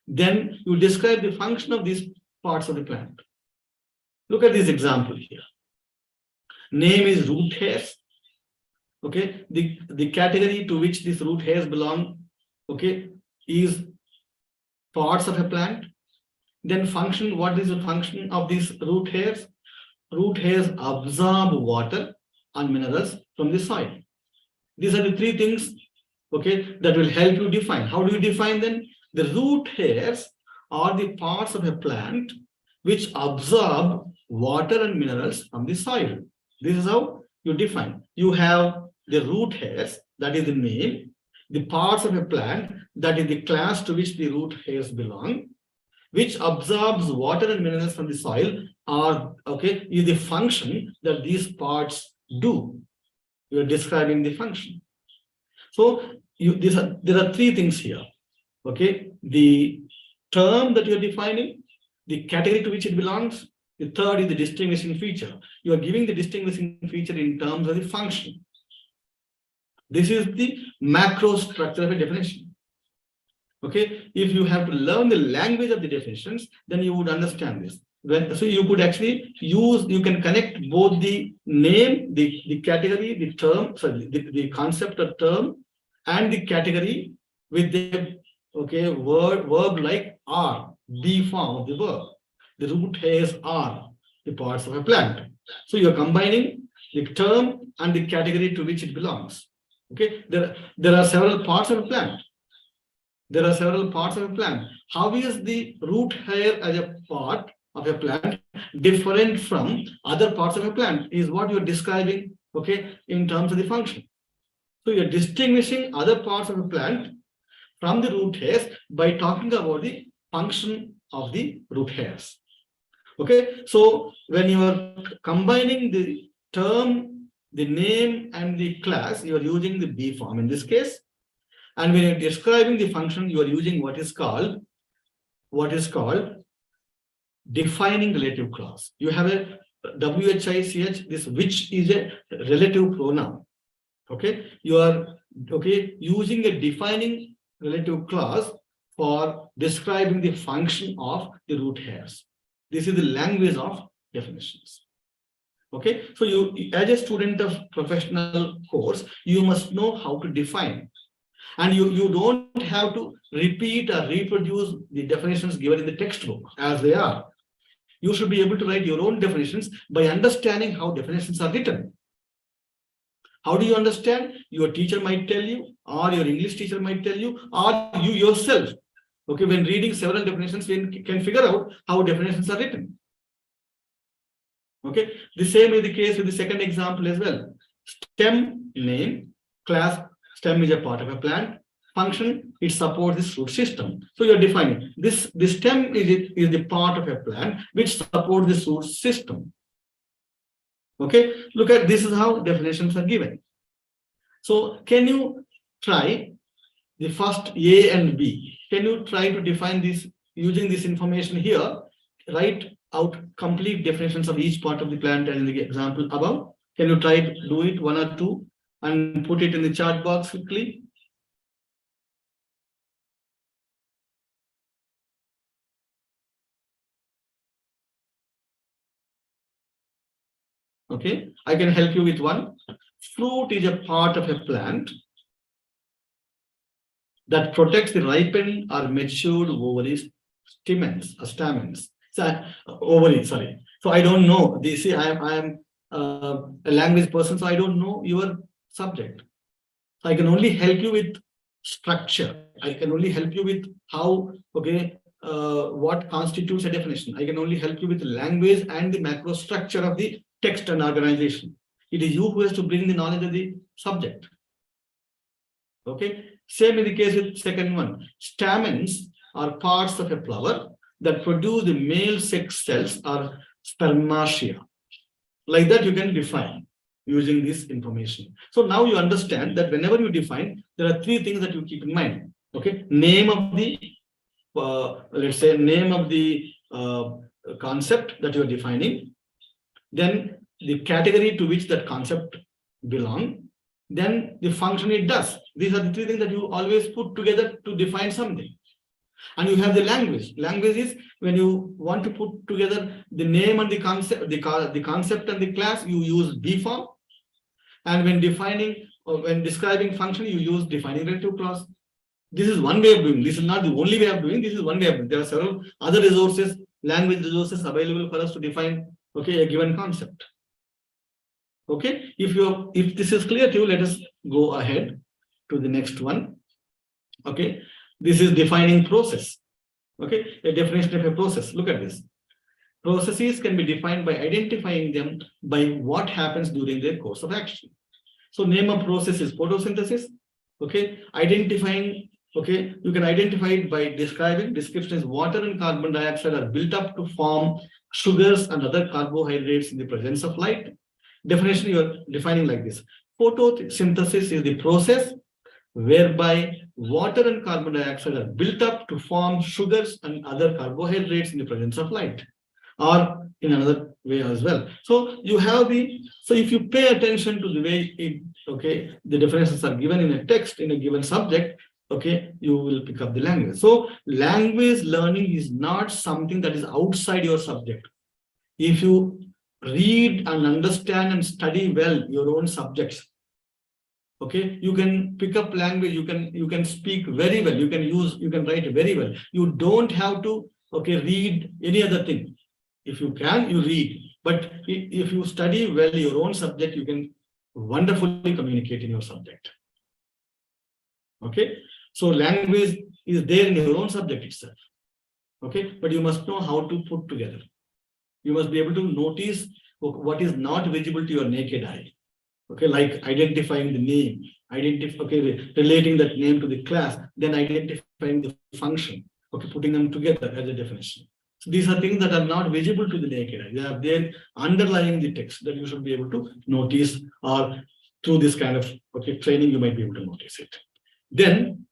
Then you describe the function of these parts of the plant. Look at this example here. Name is root hairs. Okay, the category to which these root hairs belong, okay, is parts of a plant. Then function, what is the function of these root hairs? Root hairs absorb water and minerals from the soil. These are the three things, okay, that will help you define. How do you define them? The root hairs are the parts of a plant which absorb water and minerals from the soil. This is how you define. You have the root hairs, that is the name, the parts of a plant, that is the class to which the root hairs belong, which absorbs water and minerals from the soil, are, okay, is the function that these parts do. You are describing the function. So there are three things here. Okay, the term that you're defining, the category to which it belongs, the third is the distinguishing feature. You are giving the distinguishing feature in terms of the function. This is the macro structure of a definition. Okay, if you have to learn the language of the definitions, then you would understand this. So you could actually you can connect both the name, the category, the term, sorry, the concept or term, and the category with the verb like are, be form of the verb. The root hairs are the parts of a plant. So you're combining the term and the category to which it belongs. Okay, there are several parts of a plant. There are several parts of a plant. How is the root hair as a part of a plant different from other parts of a plant is what you're describing, okay, in terms of the function. So you're distinguishing other parts of a plant from the root hairs by talking about the function of the root hairs. Okay, so when you are combining the term, the name, and the class, you are using the be form in this case. And when you're describing the function, you are using what is called defining relative clause. You have a WHICH, this which is a relative pronoun. Okay, you are using a defining relative clause for describing the function of the root hairs. This is the language of definitions. Okay, so you, as a student of professional course, you must know how to define. And you don't have to repeat or reproduce the definitions given in the textbook as they are. You should be able to write your own definitions by understanding how definitions are written. How do you understand? Your teacher might tell you, or your English teacher might tell you, or you yourself. Okay, when reading several definitions, you can figure out how definitions are written. Okay, the same is the case with the second example as well. Stem name, class, stem is a part of a plant. Function, it supports this root system. So you're defining this stem is the part of a plant which supports this root system. Okay, look at this is how definitions are given. So can you try the first A and B? Can you try to define this using this information here? Write out complete definitions of each part of the plant and in the example above. Can you try to do it one or two and put it in the chat box quickly? Okay, I can help you with one. Fruit is a part of a plant that protects the ripened or matured ovaries, stamens. So, ovary, sorry. So I don't know. See, I am a language person, so I don't know your subject. So I can only help you with structure. I can only help you with how, okay, what constitutes a definition. I can only help you with language and the macro structure of the text and organization. It is you who has to bring the knowledge of the subject. Okay, same in the case with second one. Stamens are parts of a flower that produce the male sex cells or spermatia. Like that, you can define using this information. So now you understand that whenever you define, there are three things that you keep in mind. Okay, name of the let's say name of the concept that you are defining, then the category to which that concept belongs, then the function it does. These are the three things that you always put together to define something. And you have the language. Language is when you want to put together the name and the concept, the concept and the class, you use D form. And when defining or when describing function, you use defining relative clause. This is one way of doing. This is not the only way of doing. This is one way of doing. There are several other resources, language resources available for us to define, okay, a given concept. Okay, if this is clear to you, let us go ahead to the next one. Okay, this is defining process. Okay, a definition of a process. Look at this. Processes can be defined by identifying them by what happens during their course of action. So name of process is photosynthesis. Okay, identifying, okay, you can identify it by describing. Description is water and carbon dioxide are built up to form sugars and other carbohydrates in the presence of light. Definition you are defining like this. Photosynthesis is the process whereby water and carbon dioxide are built up to form sugars and other carbohydrates in the presence of light, or in another way as well. So you have so if you pay attention to the way okay, the definitions are given in a text in a given subject, okay, you will pick up the language. So language learning is not something that is outside your subject. If you read and understand and study well your own subjects, okay, you can pick up language, you can speak very well, you can write very well. You don't have to, okay, read any other thing. If you can, you read. But if you study well your own subject, you can wonderfully communicate in your subject. Okay, so language is there in your own subject itself. Okay, but you must know how to put together. You must be able to notice what is not visible to your naked eye. Okay, like identifying the name, relating that name to the class, then identifying the function, okay, putting them together as a definition. So these are things that are not visible to the naked eye. They are there underlying the text that you should be able to notice, or through this kind of, okay, training, you might be able to notice it. Then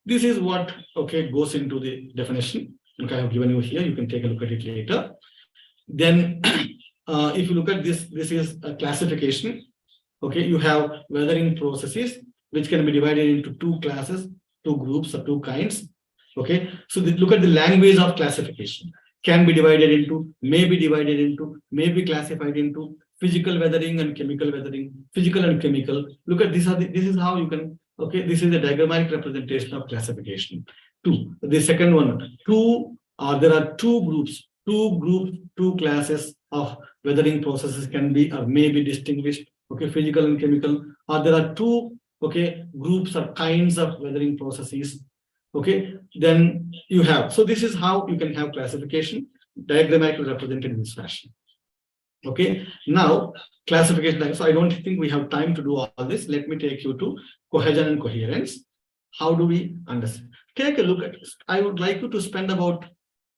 this is what, okay, goes into the definition. Okay, I have given you here. You can take a look at it later. Then if you look at this, this is a classification. Okay, you have weathering processes, which can be divided into two classes, two groups or two kinds. Okay, so look at the language of classification. Can be divided into, may be divided into, may be classified into physical weathering and chemical weathering, physical and chemical. Look at this. This is how you can, okay, this is a diagrammatic representation of classification. Two, the second one, there are two groups, two classes of weathering processes can be or may be distinguished. Okay, physical and chemical, or there are two, okay, groups or kinds of weathering processes. Okay, then you have, so this is how you can have classification, diagrammatically represented in this fashion. Okay, now classification. So I don't think we have time to do all this. Let me take you to cohesion and coherence. How do we understand? Take a look at this. I would like you to spend about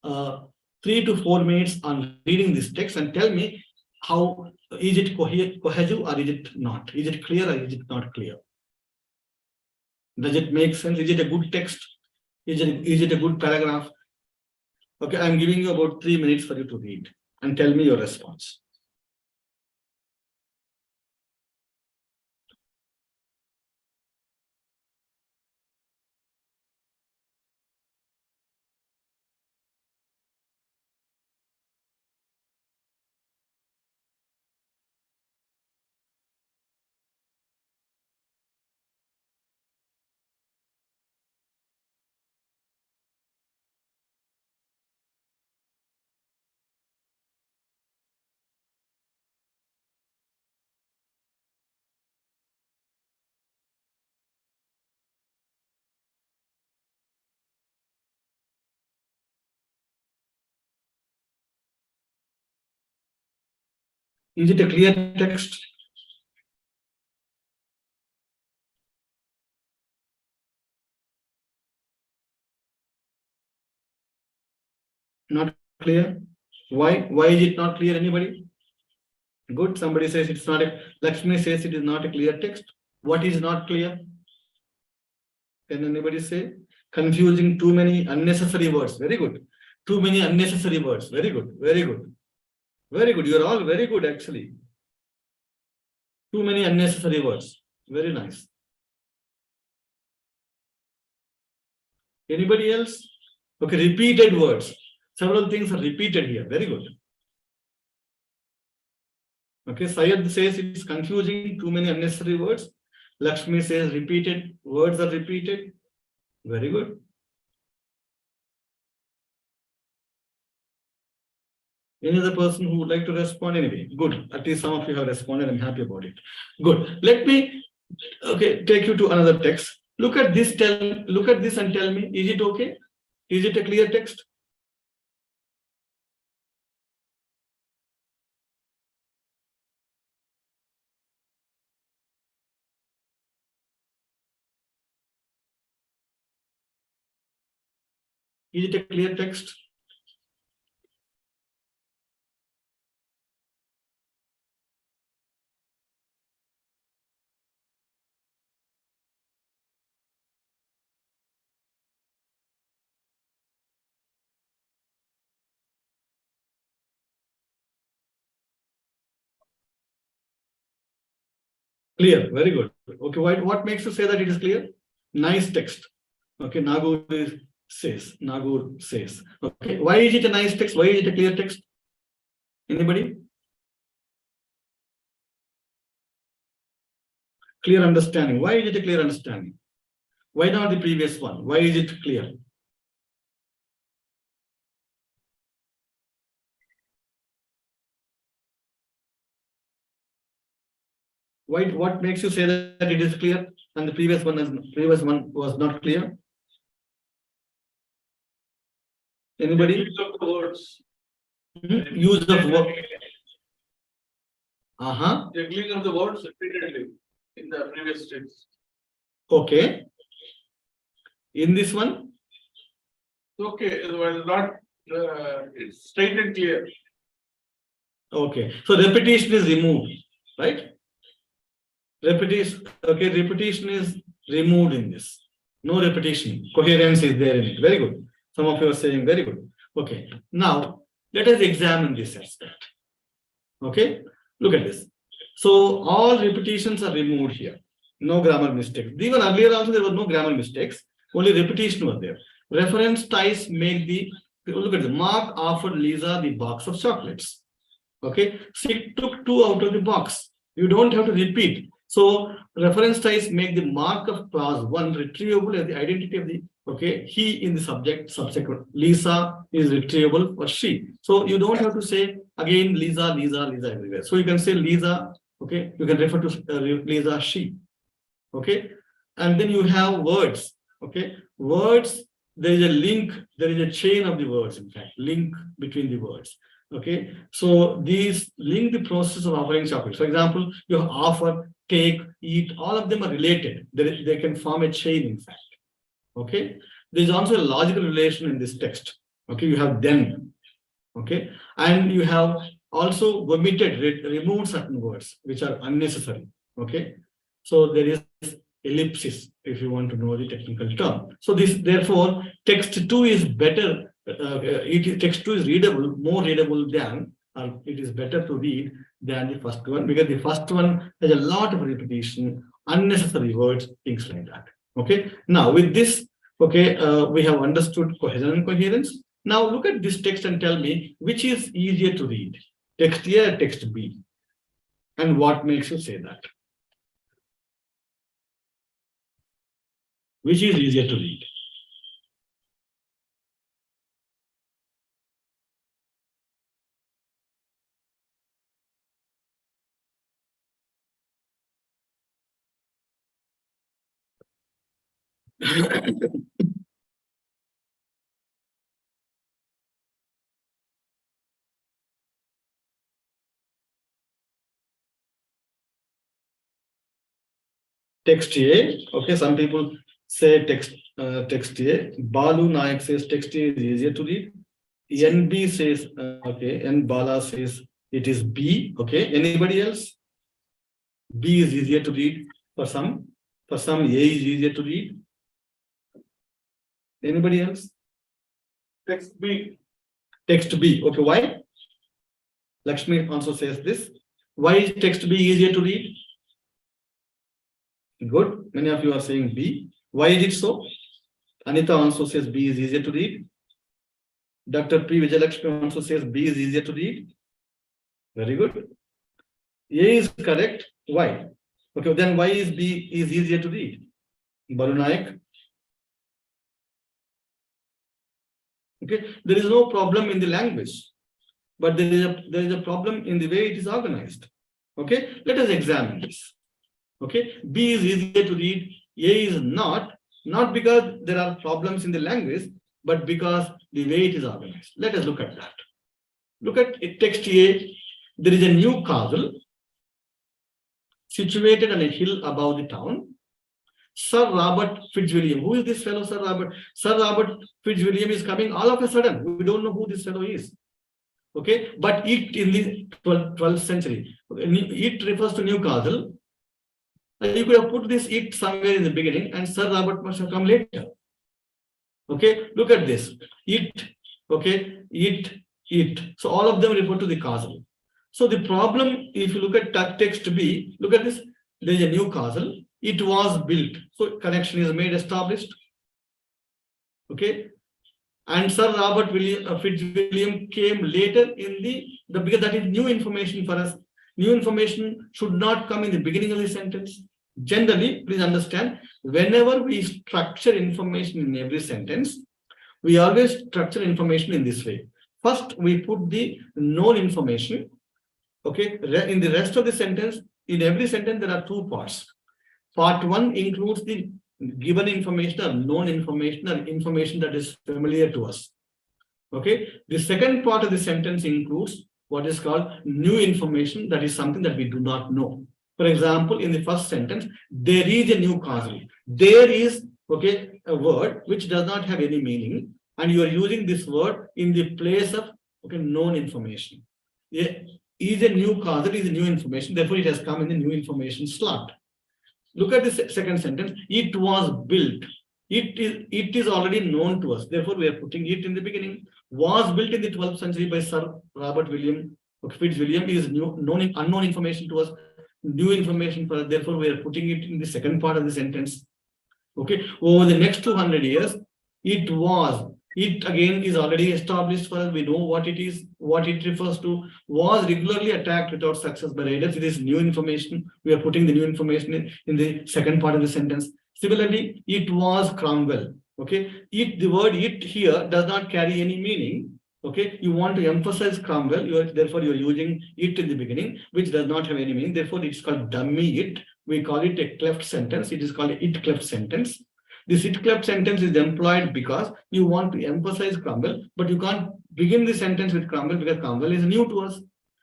3 to 4 minutes on reading this text and tell me how is it cohesive or is it not? Is it clear or is it not clear? Does it make sense? Is it a good text? Is it a good paragraph? Okay, I'm giving you about 3 minutes for you to read and tell me your response. Is it a clear text? Not clear? Why? Why is it not clear? Anybody? Good. Somebody says it's not a, Lakshmi says it is not a clear text. What is not clear? Can anybody say? Confusing, too many unnecessary words. Very good. Too many unnecessary words. Very good. Very good. Very good. You are all very good actually. Too many unnecessary words. Very nice. Anybody else? Okay, repeated words. Several things are repeated here. Very good. Okay, Syed says it's confusing, too many unnecessary words. Lakshmi says repeated words are repeated. Very good. Any other person who would like to respond? Anyway, good. At least some of you have responded. I'm happy about it. Good. Let me take you to another text. Look at this. Look at this and tell me, is it okay? Is it a clear text? Is it a clear text? Clear. Very good. Okay. What makes you say that it is clear? Nice text. Okay. Nagur says. Nagur says. Okay. Why is it a nice text? Why is it a clear text? Anybody? Clear understanding. Why is it a clear understanding? Why not the previous one? Why is it clear? Why? What makes you say that it is clear and the previous one was not clear? Anybody? Use of the words. Use of what? The use of the words repeatedly in the previous text. Okay. In this one? Okay, it was not it's straight and clear. Okay. So repetition is removed, right? Repetition. Okay, repetition is removed in this. No repetition. Coherence is there in it. Very good. Some of you are saying very good. Okay. Now let us examine this aspect. Okay. Look at this. So all repetitions are removed here. No grammar mistakes. Even earlier also there was no grammar mistakes. Only repetition was there. Reference ties make the, look at the Mark offered Lisa the box of chocolates. Okay. She took 2 out of the box. You don't have to repeat. So reference ties make the mark of clause 1 retrievable as the identity of the, okay, he in the subject subsequent. Lisa is retrievable for she. So you don't have to say again Lisa, Lisa, Lisa everywhere. So you can say Lisa, okay, you can refer to Lisa, she. Okay, and then you have words. Okay, words, there is a link, there is a chain of the words, in fact, link between the words. Okay, so these link the process of offering chocolate. For example, you have offer, take, eat, all of them are related. They can form a chain, in fact. Okay, there is also a logical relation in this text. Okay, you have then. Okay, and you have also omitted, removed certain words which are unnecessary. Okay, so there is ellipsis if you want to know the technical term. So this, therefore, text 2 is better. Text 2 is readable, more readable than, or it is better to read than the first one, because the first one has a lot of repetition, unnecessary words, things like that. Okay. Now with this, okay, we have understood cohesion and coherence. Now look at this text and tell me which is easier to read, text A or text B, and what makes you say that? Which is easier to read? text A. Okay, some people say text A. Balu Nayak says text A is easier to read. NB says okay, and Bala says it is B. Okay, anybody else? B is easier to read for some. For some, A is easier to read. Anybody else? Text B. Text B. Okay, why? Lakshmi also says this. Why is text B easier to read? Good. Many of you are saying B. Why is it so? Anita also says B is easier to read. Dr. P. Vijayalakshmi also says B is easier to read. Very good. A is correct. Why? Okay, then why is B is easier to read? Balu Nayak. Okay, there is no problem in the language, but there is a problem in the way it is organized. Okay, let us examine this. Okay, B is easier to read, A is not because there are problems in the language, but because the way it is organized. Let us look at that. Look at text A. There is a new castle situated on a hill above the town. Sir Robert Fitzwilliam. Who is this fellow, Sir Robert? Sir Robert Fitzwilliam is coming all of a sudden. We don't know who this fellow is. Okay, but it in the 12th century, it refers to Newcastle. You could have put this it somewhere in the beginning, and Sir Robert must have come later. Okay, look at this. It, okay, it. So all of them refer to the castle. So the problem, if you look at text B, look at this. There is a new castle. It was built. So connection is made, established. Okay. And Sir Robert Fitzwilliam came later in the because that is new information for us. New information should not come in the beginning of the sentence. Generally, please understand, whenever we structure information in every sentence, we always structure information in this way. First, we put the known information. Okay. In the rest of the sentence, in every sentence, there are two parts. Part one includes the given information or known information or information that is familiar to us. Okay. The second part of the sentence includes what is called new information, that is something that we do not know. For example, in the first sentence, there is a new castle. There is, okay, a word which does not have any meaning, and you are using this word in the place of, okay, known information. Yeah, is a new castle is a new information, therefore it has come in the new information slot. Look at the second sentence. It was built. It is already known to us. Therefore, we are putting it in the beginning. Was built in the 12th century by Sir Robert Fitzwilliam is unknown information to us. New information for us. Therefore, we are putting it in the second part of the sentence. Okay. Over the next 200 years, it again is already established for us. We know what it is, what it refers to. Was regularly attacked without success by raiders. It is new information. We are putting the new information in the second part of the sentence. Similarly, it was Cromwell. Okay, the word it here does not carry any meaning. Okay, you want to emphasize Cromwell, therefore you are using it in the beginning, which does not have any meaning. Therefore, it's called dummy it. We call it a cleft sentence. It is called a it cleft sentence. This it cleft sentence is employed because you want to emphasize Cromwell, but you can't begin the sentence with Cromwell because Cromwell is new to us.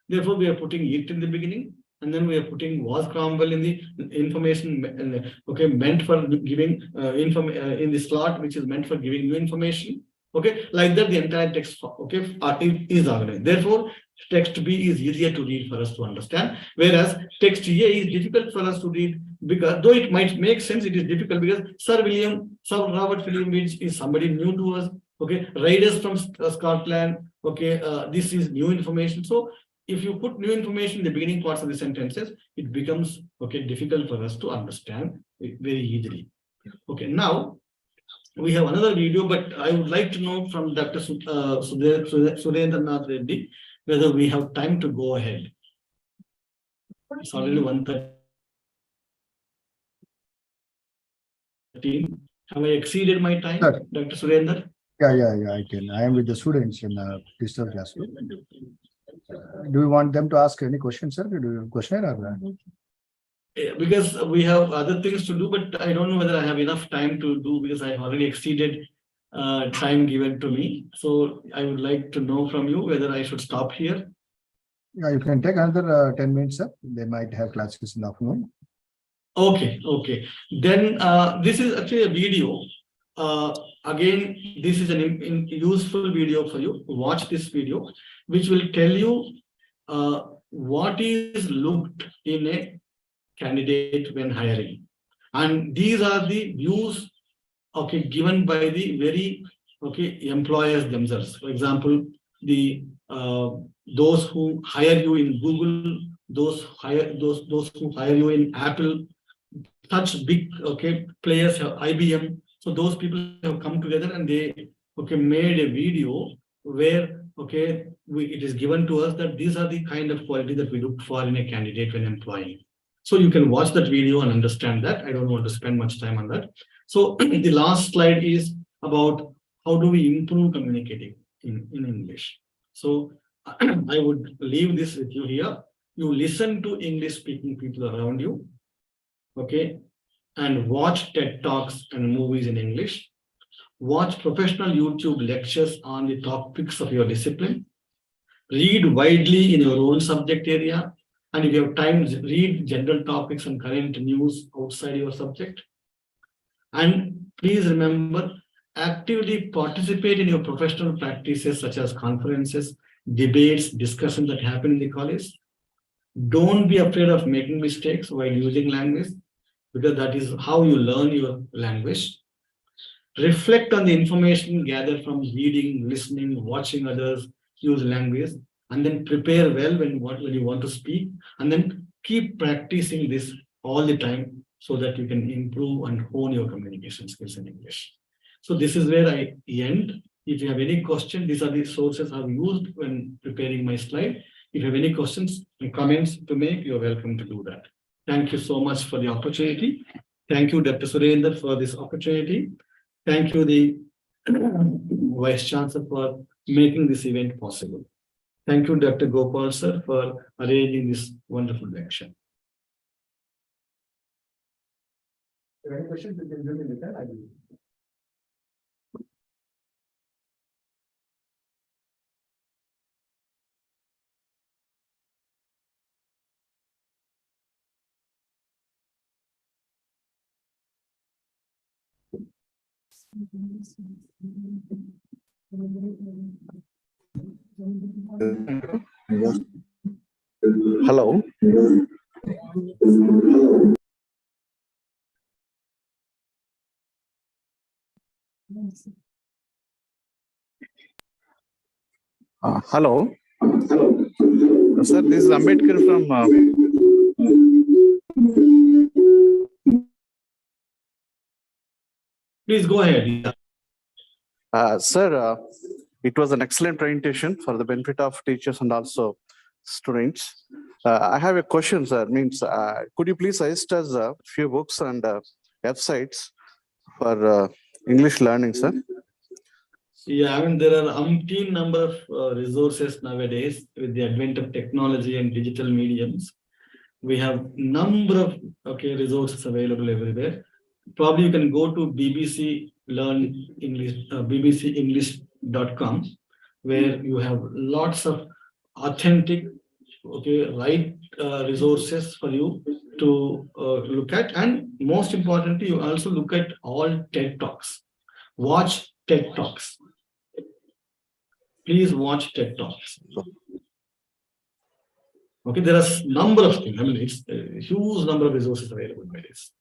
Therefore, we are putting it in the beginning, and then we are putting was Cromwell in the information, okay, meant for giving in the slot, which is meant for giving new information. Okay, like that, the entire text, okay, is organized. Therefore, text B is easier to read for us to understand, whereas text A is difficult for us to read because, though it might make sense, it is difficult because Sir Robert William is somebody new to us. Okay, raiders from Scotland. Okay, this is new information. So, if you put new information in the beginning parts of the sentences, it becomes, okay, difficult for us to understand very easily. Okay, now we have another video, but I would like to know from Dr. Surendranath Reddy whether we have time to go ahead. It's already 1:13. Have I exceeded my time, Sir. Dr. Surendra? Yeah, I can. I am with the students in digital classroom. Do you want them to ask any questions, sir? Do you have a question or? Because we have other things to do, but I don't know whether I have enough time to do because I have already exceeded time given to me. So I would like to know from you whether I should stop here. Yeah, you can take another 10 minutes, sir. They might have classes in the afternoon. Okay. Then this is actually a video. Again, this is an useful video for you. Watch this video, which will tell you what is looked in a candidate when hiring. And these are the views, okay, given by the very, okay, employers themselves. For example, the those who hire you in Google, those who hire you in Apple, such big, okay, players have IBM. So those people have come together and they, okay, made a video where, okay, it is given to us that these are the kind of quality that we look for in a candidate when employing. So you can watch that video and understand that. I don't want to spend much time on that. So the last slide is about how do we improve communicating in English. So I would leave this with you here. You listen to English speaking people around you, okay, and watch TED Talks and movies in English. Watch professional YouTube lectures on the topics of your discipline. Read widely in your own subject area. And if you have time, read general topics and current news outside your subject. And please remember, actively participate in your professional practices such as conferences, debates, discussions that happen in the college. Don't be afraid of making mistakes while using language, because that is how you learn your language. Reflect on the information gathered from reading, listening, watching others use language, and then prepare well when you want to speak, and then keep practicing this all the time so that you can improve and hone your communication skills in English. So this is where I end. If you have any question, these are the sources I've used when preparing my slide. If you have any questions and comments to make, you're welcome to do that. Thank you so much for the opportunity. Thank you, Dr. Surendra, for this opportunity. Thank you, the Vice Chancellor, for making this event possible. Thank you, Dr. Gopal, sir, for arranging this wonderful lecture. Any questions you can give me later? I will. Hello. Hello. Sir, this is Ambedkar from. Please go ahead. Sir, it was an excellent presentation for the benefit of teachers and also students. I have a question, sir. Could you please suggest us a few books and websites for English learning, sir? Yeah, I mean, there are umpteen number of resources nowadays with the advent of technology and digital mediums. We have number of resources available everywhere. Probably you can go to BBC Learn English, bbcenglish.com, where you have lots of authentic, resources for you to look at. And most importantly, you also look at all TED Talks. Watch TED Talks. Please watch TED Talks. Okay, there are a number of things. I mean, it's a huge number of resources available by this.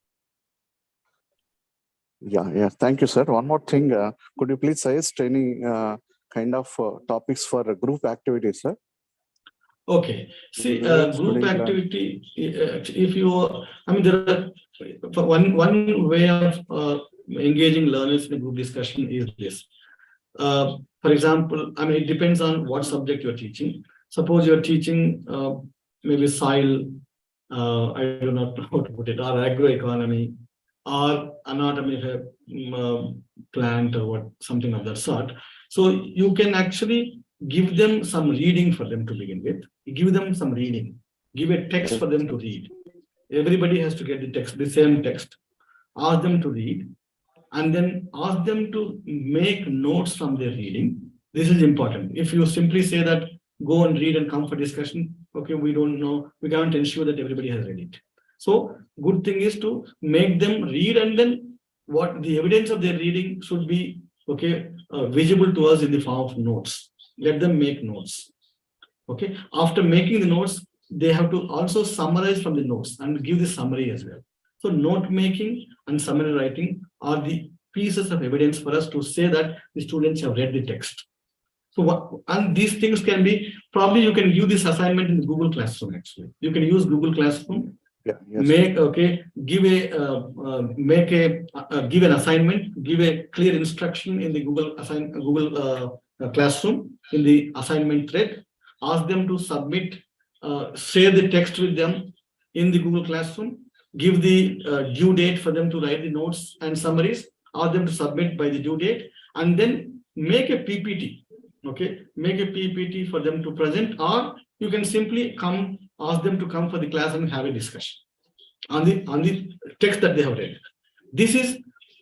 Yeah. Thank you, sir. One more thing. Could you please suggest any kind of topics for group activities, sir? Okay. See, group activity. If you, I mean, there are for one way of engaging learners in a group discussion is this. For example, I mean, it depends on what subject you're teaching. Suppose you're teaching maybe soil, I do not know how to put it, or agroeconomy, or anatomy of a plant or what, something of that sort. So you can actually give them some reading for them to begin with. Give them some reading. Give a text for them to read. Everybody has to get the text, the same text. Ask them to read, and then ask them to make notes from their reading. This is important. If you simply say that go and read and come for discussion, okay, we don't know, we can't ensure that everybody has read it. So good thing is to make them read, and then what the evidence of their reading should be visible to us in the form of notes. Let them make notes. Okay. After making the notes, they have to also summarize from the notes and give the summary as well. So note making and summary writing are the pieces of evidence for us to say that the students have read the text. So and these things can be, probably you can give this assignment in the Google Classroom. Actually, you can use Google Classroom. Yeah, yes. Give an assignment, give a clear instruction in the Google Classroom in the assignment thread. Ask them to submit, share the text with them in the Google Classroom. Give the due date for them to write the notes and summaries. Ask them to submit by the due date, and then make a PPT. Okay, make a PPT for them to present, or you can simply ask them to come for the class and have a discussion on the text that they have read. This is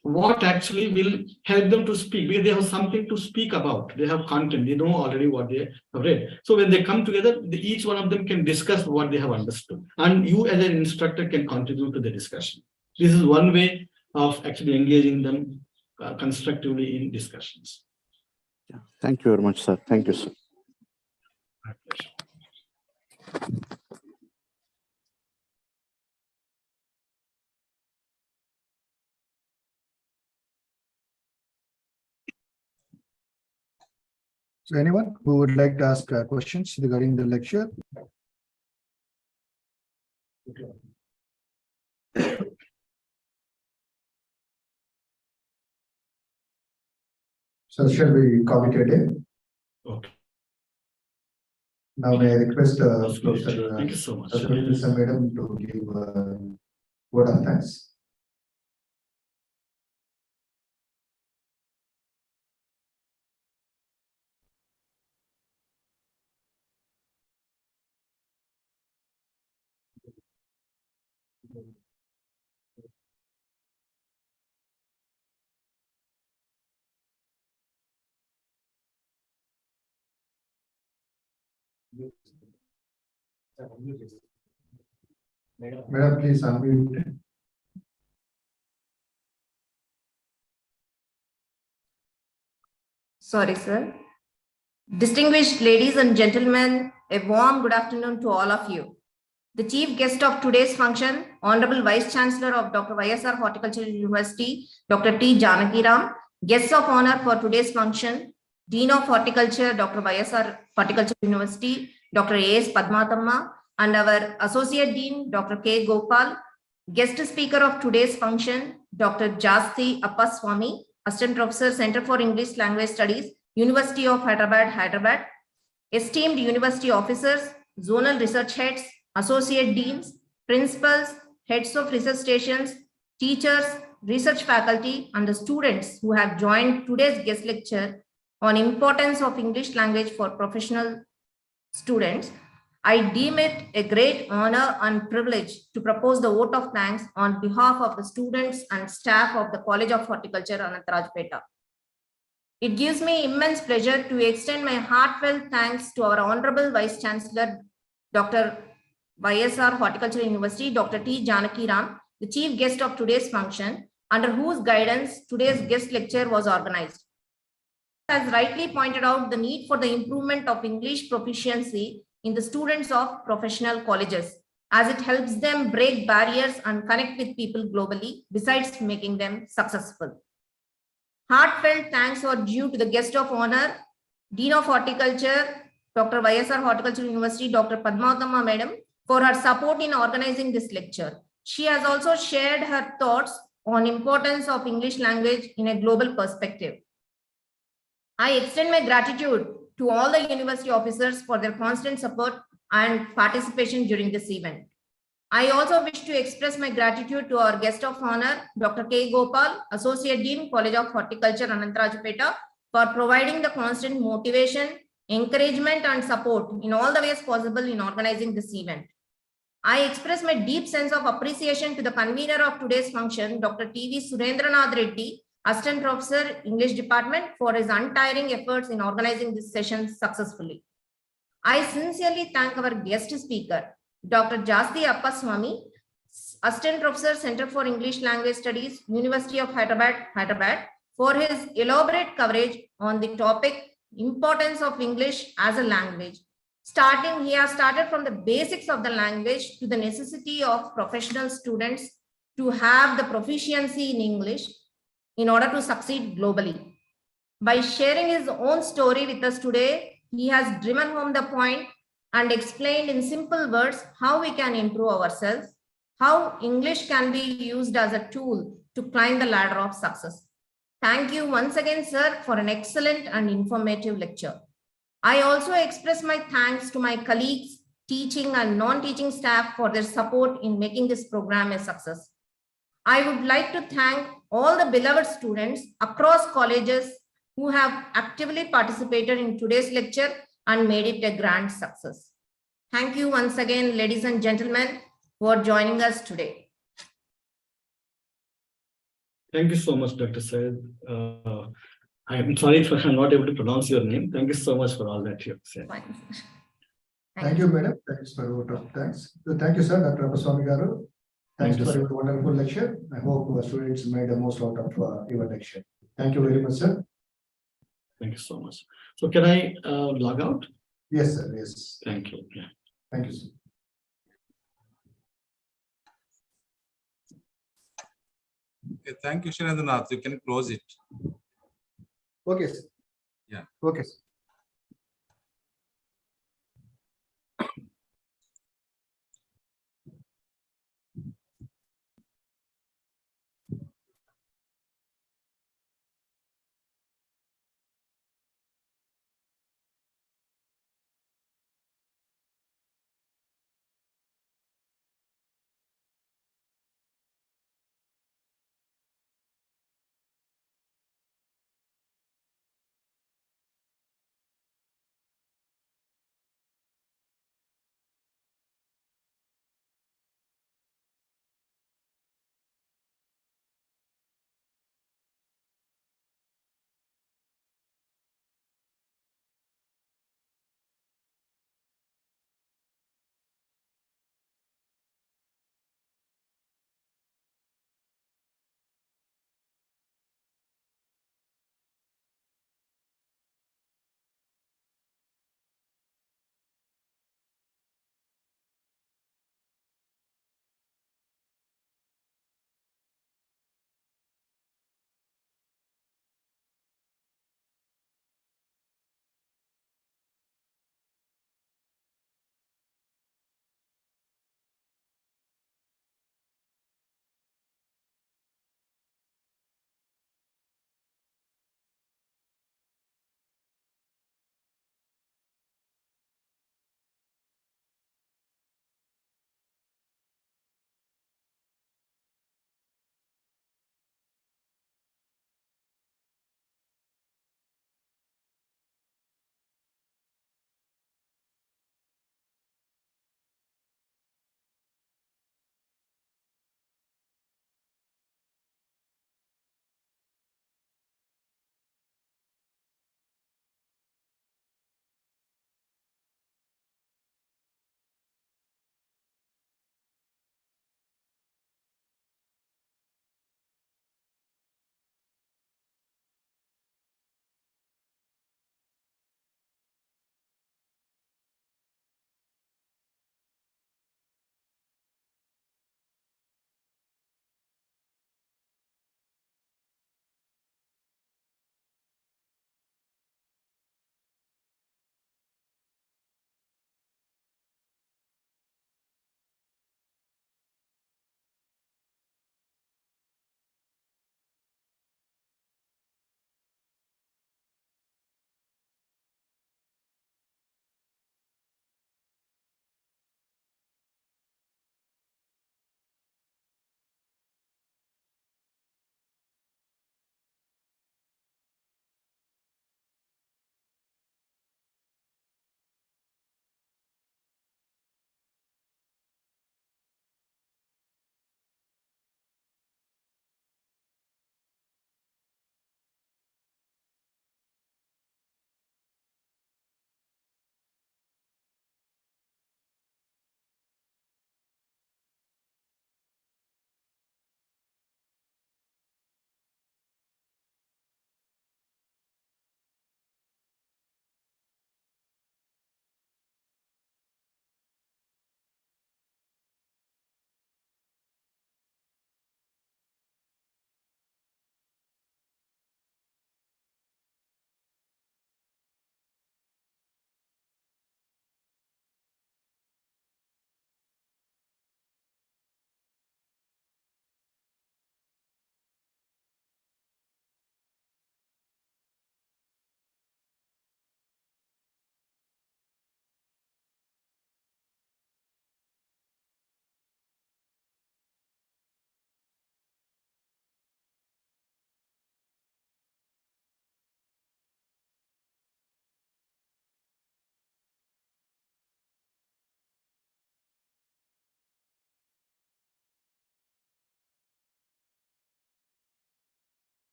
what actually will help them to speak, because they have something to speak about. They have content, they know already what they have read. So when they come together, each one of them can discuss what they have understood, and you as an instructor can contribute to the discussion. This is one way of actually engaging them constructively in discussions. Yeah. Thank you very much, sir. Thank you, sir. My pleasure. So anyone who would like to ask questions regarding the lecture? So shall we call it a day? Okay. Now may I request Professor Thank you so much. Madam to give word of thanks. Madam, please unmute. Sorry, sir. Distinguished ladies and gentlemen, a warm good afternoon to all of you. The chief guest of today's function, Honorable Vice Chancellor of Dr. YSR Horticultural University, Dr. T. Janakiram, guests of honor for today's function, Dean of Horticulture, Dr. YSR Horticultural University, Dr. A.S. Padmatamma, and our Associate Dean, Dr. K. Gopal, guest speaker of today's function, Dr. Jasti Appaswamy, Assistant Professor, Center for English Language Studies, University of Hyderabad, esteemed university officers, zonal research heads, associate deans, principals, heads of research stations, teachers, research faculty, and the students who have joined today's guest lecture on importance of English language for professional students. I deem it a great honor and privilege to propose the vote of thanks on behalf of the students and staff of the College of Horticulture, Anantharajupeta. It gives me immense pleasure to extend my heartfelt thanks to our Honorable Vice Chancellor, Dr. YSR Horticultural University, Dr. T. Janakiram, the chief guest of today's function, under whose guidance today's guest lecture was organized. As rightly pointed out, the need for the improvement of English proficiency in the students of professional colleges, as it helps them break barriers and connect with people globally, besides making them successful. Heartfelt thanks are due to the guest of honor, Dean of Horticulture, Dr. YSR Horticultural University, Dr. Padmatamma Madam, for her support in organizing this lecture. She has also shared her thoughts on importance of English language in a global perspective. I extend my gratitude to all the university officers for their constant support and participation during this event. I also wish to express my gratitude to our guest of honor, Dr. K. Gopal, Associate Dean, College of Horticulture, Anantharajupeta, for providing the constant motivation, encouragement, and support in all the ways possible in organizing this event. I express my deep sense of appreciation to the convener of today's function, Dr. T.V. Surendranath Reddy, Assistant Professor, English Department, for his untiring efforts in organizing this session successfully. I sincerely thank our guest speaker, Dr. Jasti Appaswamy, Assistant Professor, Center for English Language Studies, University of Hyderabad, for his elaborate coverage on the topic importance of English as a language. He has started from the basics of the language to the necessity of professional students to have the proficiency in English in order to succeed globally. By sharing his own story with us today, he has driven home the point and explained in simple words how we can improve ourselves, how English can be used as a tool to climb the ladder of success. Thank you once again, sir, for an excellent and informative lecture. I also express my thanks to my colleagues, teaching and non-teaching staff for their support in making this program a success. I would like to thank all the beloved students across colleges who have actively participated in today's lecture and made it a grand success. Thank you once again, ladies and gentlemen, for joining us today. Thank you so much, Dr. Syed. I am sorry if I'm not able to pronounce your name. Thank you so much for all that you have said. Thank you, madam. Thanks for your vote of thanks. So thank you, sir, Dr. Apaswamy Garu. Thanks Thank you, for sir. your wonderful lecture. I hope our students made the most out of your lecture. Thank you very much, sir. Thank you so much. So can I log out? Yes, sir. Yes. Thank you. Yeah. Thank you, sir. Okay, thank you, Shirendranath. You can close it. Okay, sir. Yeah. Okay, sir.